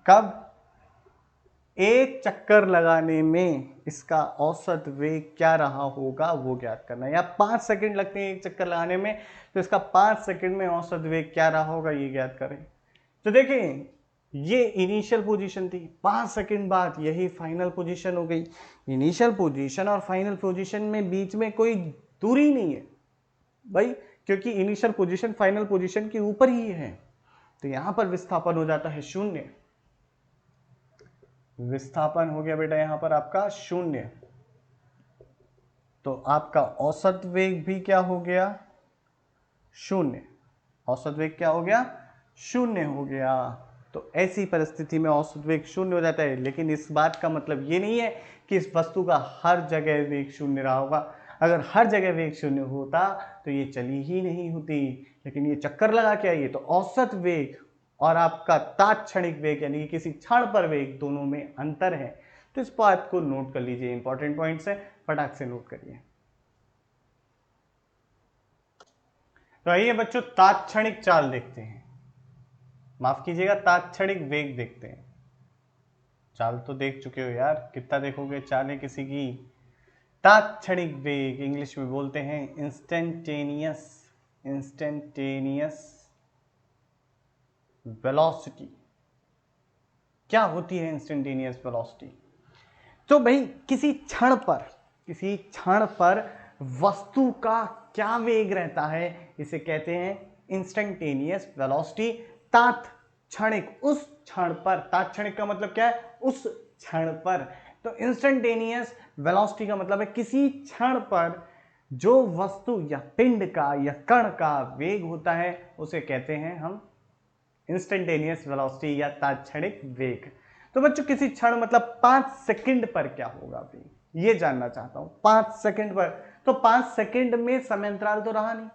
कब? एक चक्कर लगाने में इसका औसत वेग क्या रहा होगा वो ज्ञात करना है। या 5 सेकंड लगते हैं एक चक्कर लगाने में, तो इसका 5 सेकंड में औसत वेग क्या रहा होगा ये ज्ञात करें। तो देखें ये इनिशियल पोजीशन थी, 5 सेकंड बाद यही फाइनल पोजीशन हो गई। इनिशियल पोजीशन और फाइनल पोजीशन में बीच में कोई दूरी नहीं है भाई, क्योंकि इनिशियल पोजीशन फाइनल पोजीशन के ऊपर ही है। तो यहां पर विस्थापन हो जाता है 0। विस्थापन हो गया बेटा यहां पर आपका 0। तो आपका औसत वेग भी क्या हो गया? 0। औसत वेग क्या हो गया? 0 हो गया। तो ऐसी परिस्थिति में औसत वेग 0 हो जाता है, लेकिन इस बात का मतलब ये नहीं है कि इस वस्तु का हर जगह वेग 0 रहा होगा। अगर हर जगह वेग 0 होता तो ये चली ही नहीं होती, लेकिन ये चक्कर लगा के आई है। तो औसत वेग और आपका तात्क्षणिक वेग, यानी कि किसी क्षण पर वेग, दोनों में अंतर है। तो इस बात को नोट कर लीजिए, इंपॉर्टेंट पॉइंट्स है, फटाक से नोट करिए। तो आइए बच्चों तात्क्षणिक चाल देखते हैं। माफ कीजिएगा, तात्क्षणिक वेग देखते हैं। चाल तो देख चुके हो यार, कितना देखोगे चालें किसी की। तात्क्षणिक वेग इंग्लिश में बोलते हैं इंस्टेंटेनियस, इंस्टेंटेनियस वेलोसिटी। क्या होती है इंस्टेंटेनियस वेलोसिटी? तो भाई किसी क्षण पर वस्तु का क्या वेग रहता है, इसे कहते हैं इंस्टेंटेनियस वेलोसिटी। तात्क्षणिक, उस क्षण पर, तात्क्षणिक का मतलब क्या है, उस क्षण पर। तो इंस्टेंटेनियस वेलोसिटी का मतलब है किसी क्षण पर जो वस्तु या पिंड का या कण का वेग होता है उसे कहते हैं हम इंस्टेंटेनियस वेलोसिटी या तात्क्षणिक वेग। तो बच्चों किसी क्षण मतलब 5 सेकंड पर क्या होगा भाई, ये जानना चाहता हूं। 5 सेकंड पर, तो 5 सेकंड में समय अंतराल तो रहा नहीं,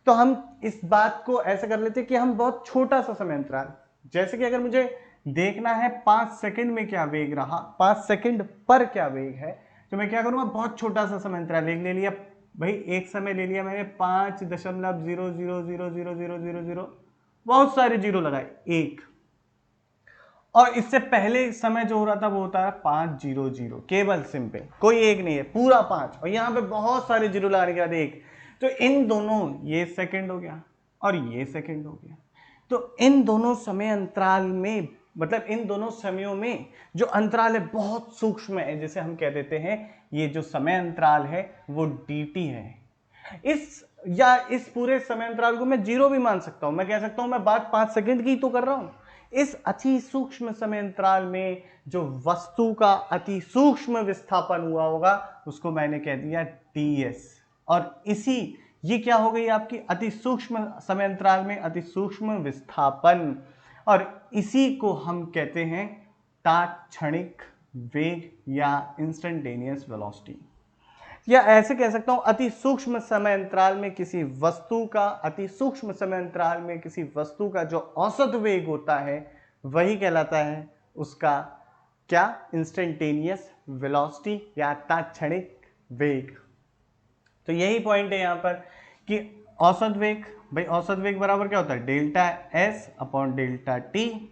तो हम इस बात को ऐसे कर लेते कि हम बहुत छोटा सा समय अंतराल, जैसे कि अगर मुझे देखना है 5 सेकंड में क्या वेग रहा, 5 सेकंड पर क्या वेग है, तो मैं क्या करूंगा, बहुत छोटा सा समय अंतराल ले लिया भाई, एक समय ले लिया मैंने 5.00000000, बहुत सारे जीरो लगाए, एक, और इससे पहले समय जो हो रहा था वो होता है 500, केवल सिंपल, कोई एक नहीं है, पूरा 5, और यहां पे बहुत सारे जीरो लगाने के बाद एक, तो इन दोनों, ये सेकंड हो गया और ये सेकंड हो गया। तो इन दोनों समय अंतराल में, मतलब इन दोनों समयों में जो अंतराल है बहुत सूक्ष्म है, जैसे हम कह देते हैं ये जो समय अंतराल है वो dt है। इस पूरे समय अंतराल को मैं जीरो भी मान सकता हूं, मैं कह सकता हूं मैं बात 5 सेकंड की तो कर रहा हूं। इस अति सूक्ष्म समय अंतराल में जो वस्तु का अति सूक्ष्म विस्थापन हुआ होगा उसको मैंने कह दिया ds। और ये क्या हो गई आपकी अति सूक्ष्म समय अंतराल में अति सूक्ष्म विस्थापन, और इसी को हम कहते हैं तात्क्षणिक वेग या इंस्टेंटेनियस वेलोसिटी। या ऐसे कह सकता हूं अति सूक्ष्म समय अंतराल में किसी वस्तु का, अति सूक्ष्म समय अंतराल में किसी वस्तु का जो औसत वेग होता है वही कहलाता है उसका क्या, इंस्टेंटेनियस वेलोसिटी या तात्क्षणिक वेग। तो यही पॉइंट है यहां पर कि औसत वेग, भाई औसत वेग बराबर क्या होता है, delta S upon delta T,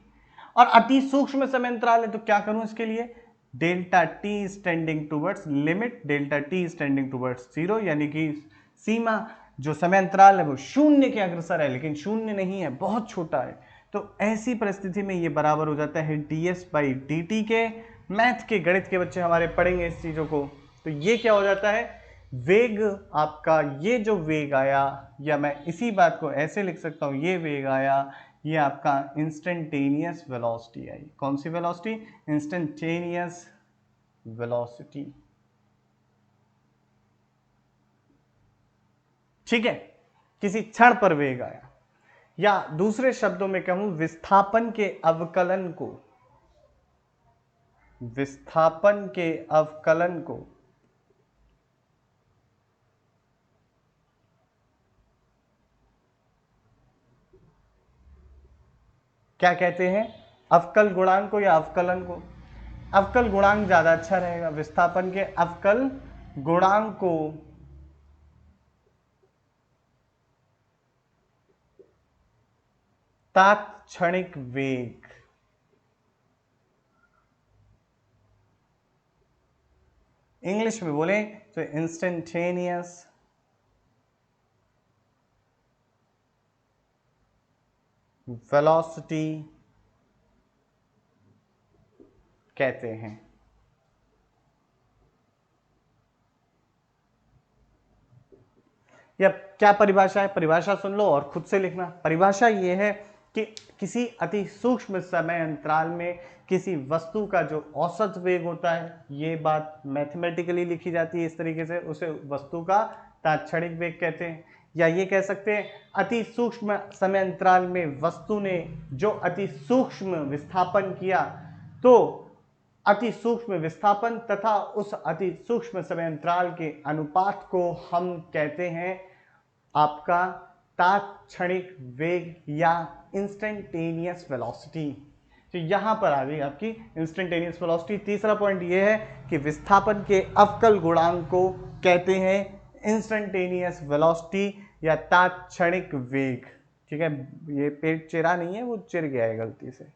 और अति सूक्ष्म समय अंतराल है तो क्या करूं इसके लिए, delta T is tending towards limit, delta T is tending towards zero, यानी कि सीमा, जो समय अंतराल है वो शून्य के अग्रसर है, लेकिन शून्य नहीं है, बहुत छोटा है। तो ऐसी परिस्थिति में ये बराबर हो जाता है ds बाई dt के। मैथ के, गणित के बच्चे हमारे पढ़ेंगे इस चीजों को। तो ये क्या हो जाता है, वेग आपका, ये जो वेग आया, या मैं इसी बात को ऐसे लिख सकता हूं, ये वेग आया, ये आपका इंस्टेंटेनियस वेलोसिटी आई। कौन सी वेलोसिटी, इंस्टेंटेनियस वेलोसिटी। ठीक है, किसी क्षण पर वेग आया, या दूसरे शब्दों में कहूं विस्थापन के अवकलन को, विस्थापन के अवकलन को क्या कहते हैं, अवकल गुणांक को या अवकलन को। अवकल गुणांक ज्यादा अच्छा रहेगा, विस्थापन के अवकल गुणांक को तात्क्षणिक वेग, इंग्लिश में बोले तो इंस्टेंटेनियस वेलोसिटी कहते हैं। या क्या परिभाषा है, परिभाषा सुन लो और खुद से लिखना। परिभाषा ये है कि किसी अति सूक्ष्म समय अंतराल में किसी वस्तु का जो औसत वेग होता है, ये बात मैथमेटिकली लिखी जाती है इस तरीके से, उसे वस्तु का तात्क्षणिक वेग कहते हैं। या ये कह सकते हैं अति सूक्ष्म समय अंतराल में वस्तु ने जो अति सूक्ष्म विस्थापन किया, तो अति सूक्ष्म विस्थापन तथा उस अति सूक्ष्म समय अंतराल के अनुपात को हम कहते हैं आपका तात्क्षणिक वेग या इंस्टेंटेनियस वेलोसिटी। तो यहां पर आ गई आपकी इंस्टेंटेनियस वेलोसिटी। तीसरा पॉइंट यह है कि विस्थापन के अवकल गुणांक को कहते हैं इंस्टेंटेनियस वेलोसिटी या तात्क्षणिक वेग। ठीक है, ये पेट चिरा नहीं है, वो चिर गया है गलती से।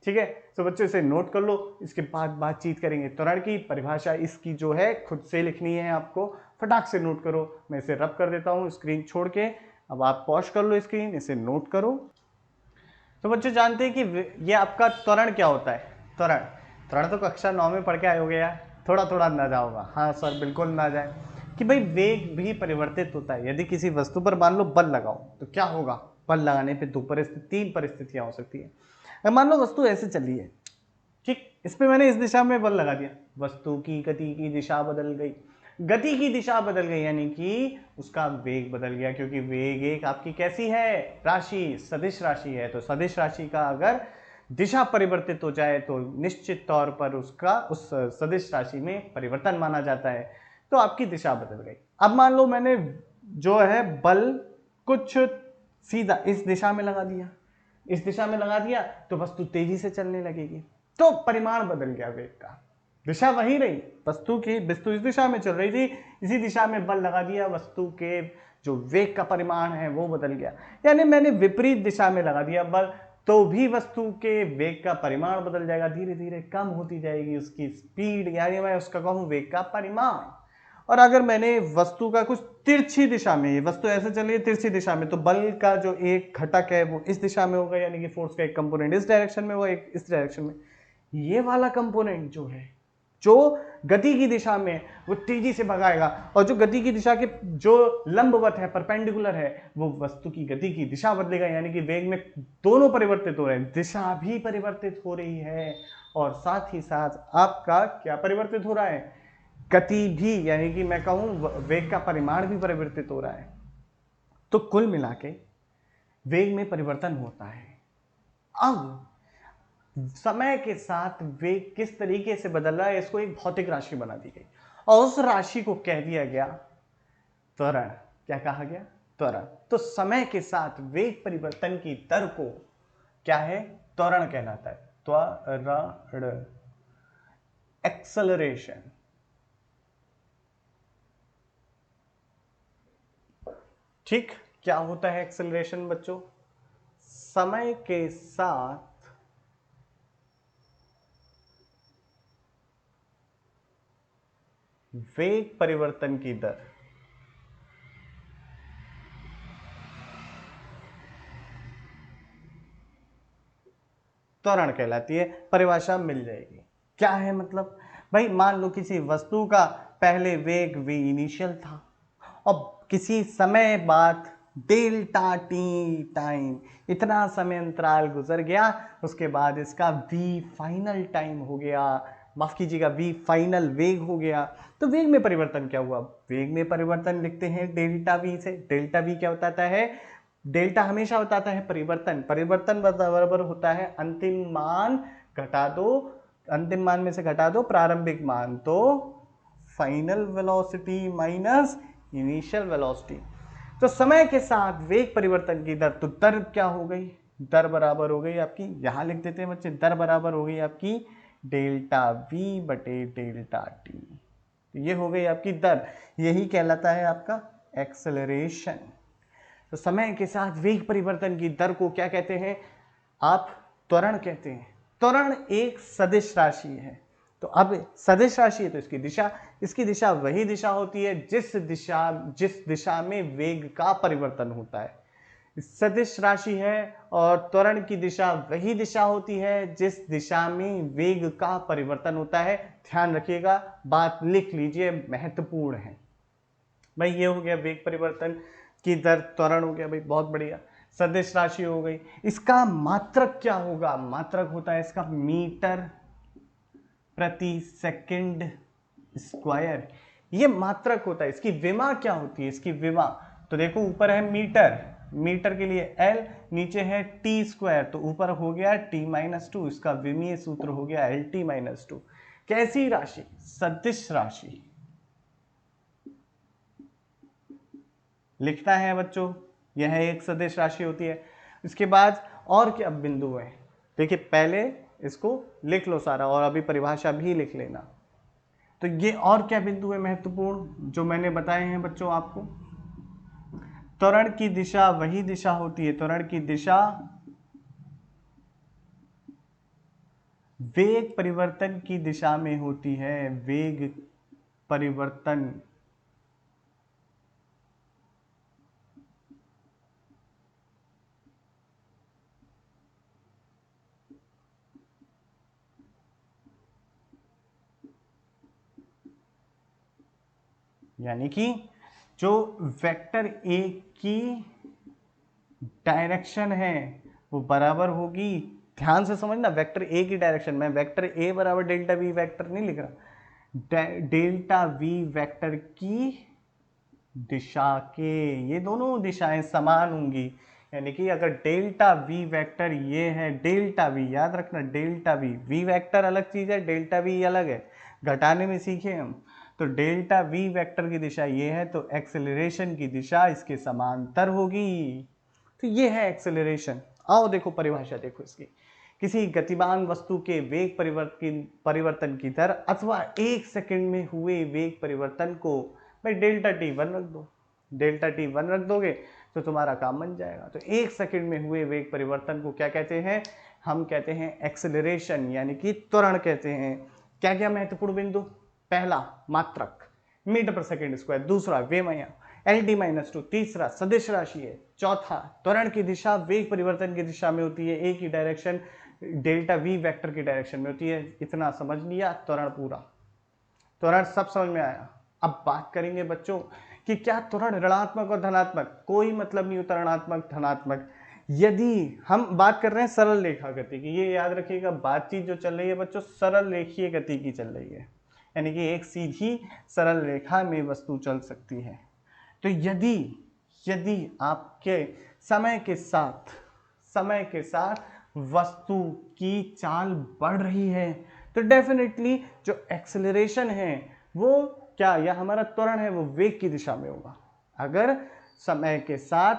ठीक है, तो बच्चों इसे नोट कर लो, इसके बाद बातचीत करेंगे। त्वरण की परिभाषा इसकी जो है खुद से लिखनी है आपको, फटाक से नोट करो। मैं इसे रब कर देता हूँ स्क्रीन छोड़ के, अब आप पॉज कर लो स्क्रीन, इसे नोट करो। तो बच्चों जानते हैं कि ये आपका त्वरण क्या होता है? त्वरण, त्वरण तो कक्षा 9 में पढ़ के आए होगे यार, थोड़ा थोड़ा अंदाजा होगा। हाँ सर बिल्कुल अंदाजा है कि भाई वेग भी परिवर्तित होता है। यदि किसी वस्तु पर मान लो बल लगाओ तो क्या होगा? बल लगाने पे तीन परिस्थितियां हो सकती है। अब मान लो वस्तु ऐसे चली है, ठीक, इस पे मैंने इस दिशा में बल लगा दिया, वस्तु की गति की दिशा बदल गई। गति की दिशा बदल गई यानी कि उसका वेग बदल गया, क्योंकि वेग एक आपकी कैसी है राशि, सदिश राशि है। तो सदिश राशि का अगर दिशा परिवर्तित हो जाए तो निश्चित तौर पर उसका उस सदिश राशि में परिवर्तन माना जाता है। तो आपकी दिशा बदल गई। अब मान लो मैंने जो है बल कुछ सीधा इस दिशा में लगा दिया, इस दिशा में लगा दिया तो वस्तु तेजी से चलने लगेगी, तो परिमाण बदल गया वेग का। दिशा वही रही, वस्तु इस दिशा में चल रही थी, इसी दिशा में बल लगा दिया, वस्तु के जो वेग का परिमाण है वो बदल गया। यानी मैंने विपरीत दिशा में लगा दिया बल, तो भी वस्तु के वेग का परिमाण बदल जाएगा, धीरे धीरे कम होती जाएगी उसकी स्पीड, यानी मैं उसका कहूं वेग का परिमाण। और अगर मैंने वस्तु का कुछ तिरछी दिशा में, ये वस्तु ऐसे चल रही है तिरछी दिशा में, तो बल का जो एक घटक है वो इस दिशा में होगा, यानी कि फोर्स का एक कंपोनेंट इस डायरेक्शन में होगा, एक इस डायरेक्शन में। ये वाला कंपोनेंट जो है, जो गति की दिशा में, वो तेजी से भगाएगा, और जो गति की दिशा के जो लंबवत है, परपेंडिकुलर है, वो वस्तु की गति की दिशा बदलेगा। यानी कि वेग में दोनों परिवर्तित हो रहे हैं, दिशा भी परिवर्तित हो रही है और साथ ही साथ आपका क्या परिवर्तित हो रहा है? गति भी, यानी कि मैं कहूं वेग का परिमाण भी परिवर्तित हो रहा है। तो कुल मिला के वेग में परिवर्तन होता है। अब समय के साथ वेग किस तरीके से बदल रहा है, इसको एक भौतिक राशि बना दी गई और उस राशि को कह दिया गया त्वरण। क्या कहा गया? त्वरण। तो समय के साथ वेग परिवर्तन की दर को क्या है? त्वरण कहलाता है। त्वरण, एक्सेलरेशन। ठीक, क्या होता है एक्सेलरेशन बच्चों? समय के साथ वेग परिवर्तन की दर त्वरण कहलाती है। परिभाषा मिल जाएगी। क्या है मतलब? भाई मान लो किसी वस्तु का पहले वेग v इनिशियल था और किसी समय बाद डेल्टा टी टाइम, इतना समय अंतराल गुजर गया, उसके बाद इसका v फाइनल टाइम हो गया, माफ कीजिएगा v फाइनल वेग हो गया। तो वेग में परिवर्तन क्या हुआ? वेग में परिवर्तन लिखते हैं डेल्टा v से। डेल्टा v क्या बताता है? डेल्टा हमेशा बताता है परिवर्तन, परिवर्तन बराबर होता है अंतिम मान घटा दो, अंतिम मान में से घटा दो प्रारंभिक मान, तो final velocity minus initial velocity. तो समय के साथ वेग परिवर्तन की दर, तो दर क्या हो गई? दर बराबर हो गई आपकी, यहां लिख देते हैं बच्चे, दर बराबर हो गई आपकी डेल्टा वी बटे डेल्टा टी। ये हो गई आपकी दर, यही कहलाता है आपका एक्सेलरेशन। तो समय के साथ वेग परिवर्तन की दर को क्या कहते हैं? आप त्वरण कहते हैं। त्वरण एक सदिश राशि है। तो अब सदिश राशि है तो इसकी दिशा वही दिशा होती है जिस दिशा में वेग का परिवर्तन होता है। सदिश राशि है और त्वरण की दिशा वही दिशा होती है जिस दिशा में वेग का परिवर्तन होता है। ध्यान रखिएगा, बात लिख लीजिए, महत्वपूर्ण है। भाई ये हो गया वेग परिवर्तन की दर, त्वरण हो गया भाई, बहुत बढ़िया। सदिश राशि हो गई। इसका मात्रक क्या होगा? मात्रक होता है इसका मीटर प्रति सेकंड स्क्वायर, ये मात्रक होता है। इसकी विमा क्या होती है? इसकी विमा तो देखो, ऊपर है मीटर, मीटर के लिए L, नीचे है टी स्क्वायर, तो ऊपर हो गया t-2, इसका विमीय सूत्र हो गया LT-2। कैसी राशि? सदिश राशि लिखना है बच्चों, यह एक सदिश राशि होती है। इसके बाद और क्या बिंदु है? देखिए पहले इसको लिख लो सारा और अभी परिभाषा भी लिख लेना। तो ये और क्या बिंदु है महत्वपूर्ण जो मैंने बताए हैं बच्चों आपको? त्वरण की दिशा वही दिशा होती है, त्वरण की दिशा वेग परिवर्तन की दिशा में होती है, वेग परिवर्तन। यानी कि जो वेक्टर ए की डायरेक्शन है वो बराबर होगी, ध्यान से समझना, वेक्टर ए की डायरेक्शन, मैं वेक्टर ए बराबर डेल्टा वी वेक्टर नहीं लिख रहा, डेल्टा वी वेक्टर की दिशा के, ये दोनों दिशाएं समान होंगी। यानी कि अगर डेल्टा वी वेक्टर ये है, डेल्टा वी याद रखना, डेल्टा वी, वी वेक्टर अलग चीज है, डेल्टा वी अलग है, घटाने में सीखे हम। तो डेल्टा वी वेक्टर की दिशा ये है तो एक्सेलरेशन की दिशा इसके समांतर होगी। तो ये है एक्सेलरेशन। आओ देखो परिभाषा देखो इसकी, किसी गतिमान वस्तु के वेग परिवर्तन की दर अथवा एक सेकंड में हुए वेग परिवर्तन को भाई डेल्टा टी वन रख दो, डेल्टा टी वन रख दोगे तो तुम्हारा काम बन जाएगा। तो एक सेकंड में हुए वेग परिवर्तन को क्या कहते हैं, हम कहते हैं एक्सेलरेशन, यानी कि त्वरण कहते हैं। क्या क्या महत्वपूर्ण बिंदु, पहला मात्रक मीटर पर सेकेंड स्क्वायर, दूसरा वेमया LD -2, तीसरा सदिश राशि है, चौथा त्वरण की दिशा वेग परिवर्तन की दिशा में होती है, एक ही डायरेक्शन डेल्टा वी वेक्टर की डायरेक्शन में होती है। इतना समझ लिया, त्वरण पूरा, त्वरण सब समझ में आया। अब बात करेंगे बच्चों कि क्या त्वरण ऋणात्मक और धनात्मक, कोई मतलब नहीं होता ऋणात्मक धनात्मक। यदि हम बात कर रहे हैं सरल रेखा गति की, ये याद रखिएगा, बातचीत जो चल रही है बच्चों सरल रेखीय गति की चल रही है, यानी कि एक सीधी सरल रेखा में वस्तु चल सकती है। तो यदि यदि आपके समय के साथ वस्तु की चाल बढ़ रही है तो डेफिनेटली जो एक्सेलरेशन है वो क्या, या हमारा त्वरण है वो वेग की दिशा में होगा। अगर समय के साथ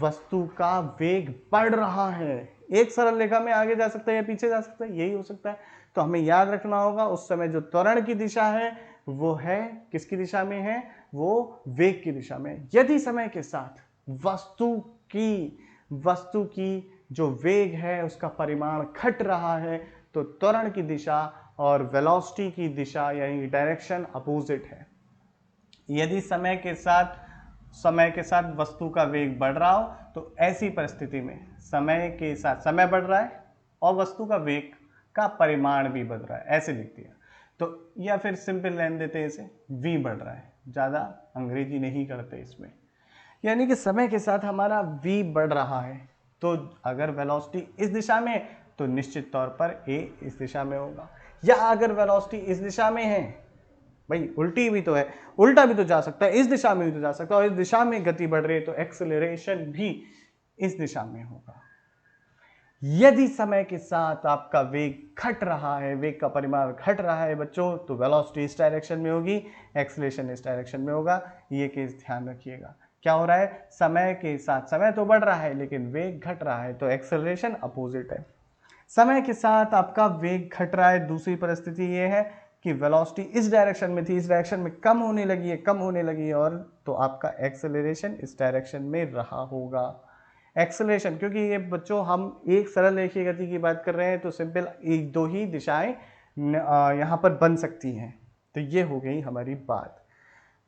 वस्तु का वेग बढ़ रहा है, एक सरल रेखा में आगे जा सकता है या पीछे जा सकता है, यही हो सकता है। तो हमें याद रखना होगा उस समय जो त्वरण की दिशा है वो है किसकी दिशा में है, वो वेग की दिशा में। यदि समय के साथ वस्तु की जो वेग है उसका परिमाण घट रहा है तो त्वरण की दिशा और वेलोसिटी की दिशा यानी डायरेक्शन अपोजिट है। यदि समय के साथ वस्तु का वेग बढ़ रहा हो तो ऐसी परिस्थिति में समय के साथ समय बढ़ रहा है और वस्तु का वेग का परिमाण भी बढ़ रहा है, ऐसे लिख दिया। तो या फिर सिंपल लाइन देते हैं इसे, v बढ़ रहा है, ज़्यादा अंग्रेजी नहीं करते इसमें, यानी कि समय के साथ हमारा v बढ़ रहा है तो अगर वेलोसिटी इस दिशा में तो निश्चित तौर पर a इस दिशा में होगा, या अगर वेलोसिटी इस दिशा में है, भाई उल्टी भी तो है, उल्टा भी तो जा सकता है, इस दिशा में भी तो जा सकता है, और इस दिशा में गति बढ़ रही है तो एक्सेलरेशन भी इस दिशा में होगा। यदि समय के साथ आपका वेग घट रहा है, वेग का परिमाण घट रहा है बच्चों, तो वेलोसिटी इस डायरेक्शन में होगी, एक्सेलरेशन इस डायरेक्शन में होगा। ये केस ध्यान रखिएगा। क्या हो रहा है, समय के साथ समय तो बढ़ रहा है लेकिन वेग घट रहा है तो एक्सेलरेशन अपोजिट है। समय के साथ आपका वेग घट रहा है, दूसरी परिस्थिति ये है कि वेलोसिटी इस डायरेक्शन में थी, इस डायरेक्शन में कम होने लगी है और तो आपका एक्सेलरेशन इस डायरेक्शन में रहा होगा। एक्सेलरेशन, क्योंकि ये बच्चों हम एक सरल रेखीय गति की बात कर रहे हैं तो सिंपल एक दो ही दिशाएं यहाँ पर बन सकती हैं। तो ये हो गई हमारी बात।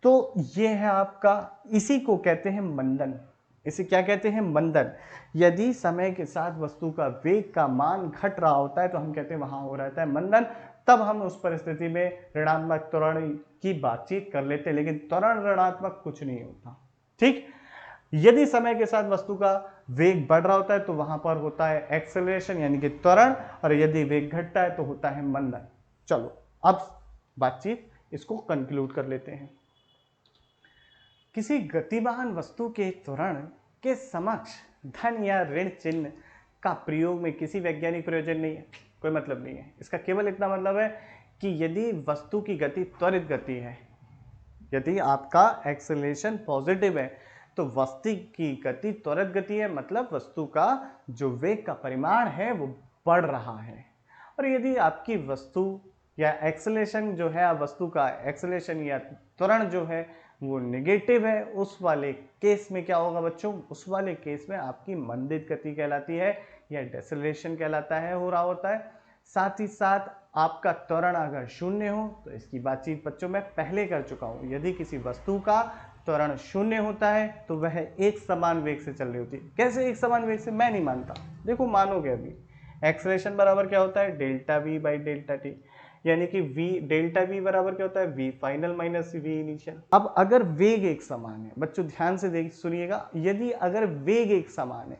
तो ये है आपका, इसी को कहते हैं मंदन। इसे क्या कहते हैं, मंदन। यदि समय के साथ वस्तु का वेग का मान घट रहा होता है तो हम कहते हैं वहां हो रहता है मंदन। तब हम उस परिस्थिति में ऋणात्मक त्वरण की बातचीत कर लेते हैं, लेकिन त्वरण ऋणात्मक कुछ नहीं होता। ठीक, यदि समय के साथ वस्तु का वेग बढ़ रहा होता है तो वहां पर होता है एक्सेलरेशन यानी कि त्वरण, और यदि वेग घटता है तो होता है मंदन। चलो अब बातचीत इसको कंक्लूड कर लेते हैं। किसी गतिमान वस्तु के त्वरण के समक्ष धन या ऋण चिन्ह का प्रयोग में किसी वैज्ञानिक प्रयोजन नहीं है, कोई मतलब नहीं है। इसका केवल इतना मतलब है कि यदि वस्तु की गति त्वरित गति है, यदि आपका एक्सेलरेशन पॉजिटिव है तो वस्तु की गति त्वरित गति है, मतलब वस्तु का जो वेग का परिमाण है वो बढ़ रहा है। और यदि आपकी वस्तु या एक्सेलरेशन जो है, वस्तु का एक्सेलरेशन या त्वरण जो है वो नेगेटिव है, उस वाले केस में क्या होगा बच्चों, उस वाले केस में आपकी मंदित गति कहलाती है या डेसेलेरेशन कहलाता है, हो रहा होता है। साथ ही साथ आपका त्वरण अगर शून्य हो, तो इसकी बातचीत बच्चों मैं पहले कर चुका हूं, यदि किसी वस्तु का त्वरण शून्य होता है तो वह एक समान वेग से चल रही होती है। कैसे एक समान वेग से, मैं नहीं मानता, देखो मानोगे अभी। एक्सेलरेशन बराबर क्या होता है, delta we by delta T, यानी कि v डेल्टा v बराबर क्या होता है, v final minus v initial. अब अगर वेग एक समान है बच्चों, ध्यान से देख सुनिएगा, यदि अगर वेग एक समान है,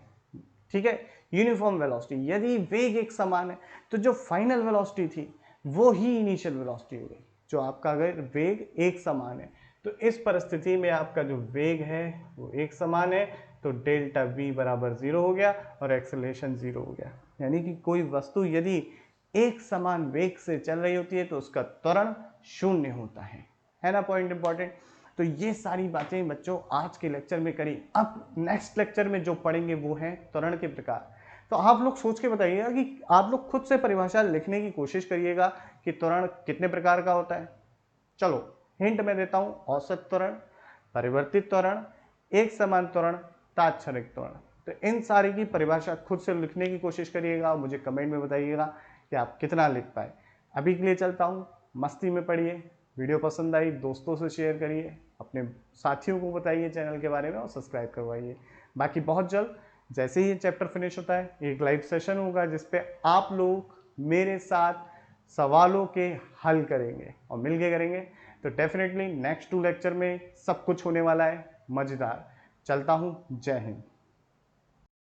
ठीक है, यूनिफॉर्म वेलोसिटी, यदि वेग एक समान है तो जो फाइनल वेलोसिटी थी वो ही इनिशियल वेलोसिटी हो गई। जो आपका अगर वेग एक समान है तो इस परिस्थिति में आपका जो वेग है वो एक समान है, तो डेल्टा v बराबर 0 हो गया और एक्सेलरेशन 0 हो गया। यानी कि कोई वस्तु यदि एक समान वेग से चल रही होती है तो उसका त्वरण शून्य होता है ना, पॉइंट इंपॉर्टेंट। तो ये सारी बातें बच्चों आज के लेक्चर में करी। अब नेक्स्ट लेक्चर में जो पढ़ेंगे वो है त्वरण के प्रकार। तो आप लोग सोच के बताइएगा कि आप लोग खुद से परिभाषा लिखने की कोशिश करिएगा कि त्वरण कितने प्रकार का होता है। चलो हिंट मैं देता हूं, औसत त्वरण, परिवर्तित त्वरण, एक समान त्वरण, तात्क्षणिक त्वरण। तो इन सारी की परिभाषा खुद से लिखने की कोशिश करिएगा और मुझे कमेंट में बताइएगा कि आप कितना लिख पाए। अभी के लिए चलता हूं, मस्ती में पढ़िए, वीडियो पसंद आई दोस्तों से शेयर करिए, अपने साथियों को बताइए चैनल के बारे में और सब्सक्राइब करवाइए। बाकी बहुत जल्द जैसे ही ये चैप्टर फिनिश होता है एक लाइव सेशन होगा जिसपे आप लोग मेरे साथ सवालों के हल करेंगे और मिलके करेंगे। तो डेफिनेटली नेक्स्ट 2 लेक्चर में सब कुछ होने वाला है मजेदार। चलता हूँ, जय हिंद।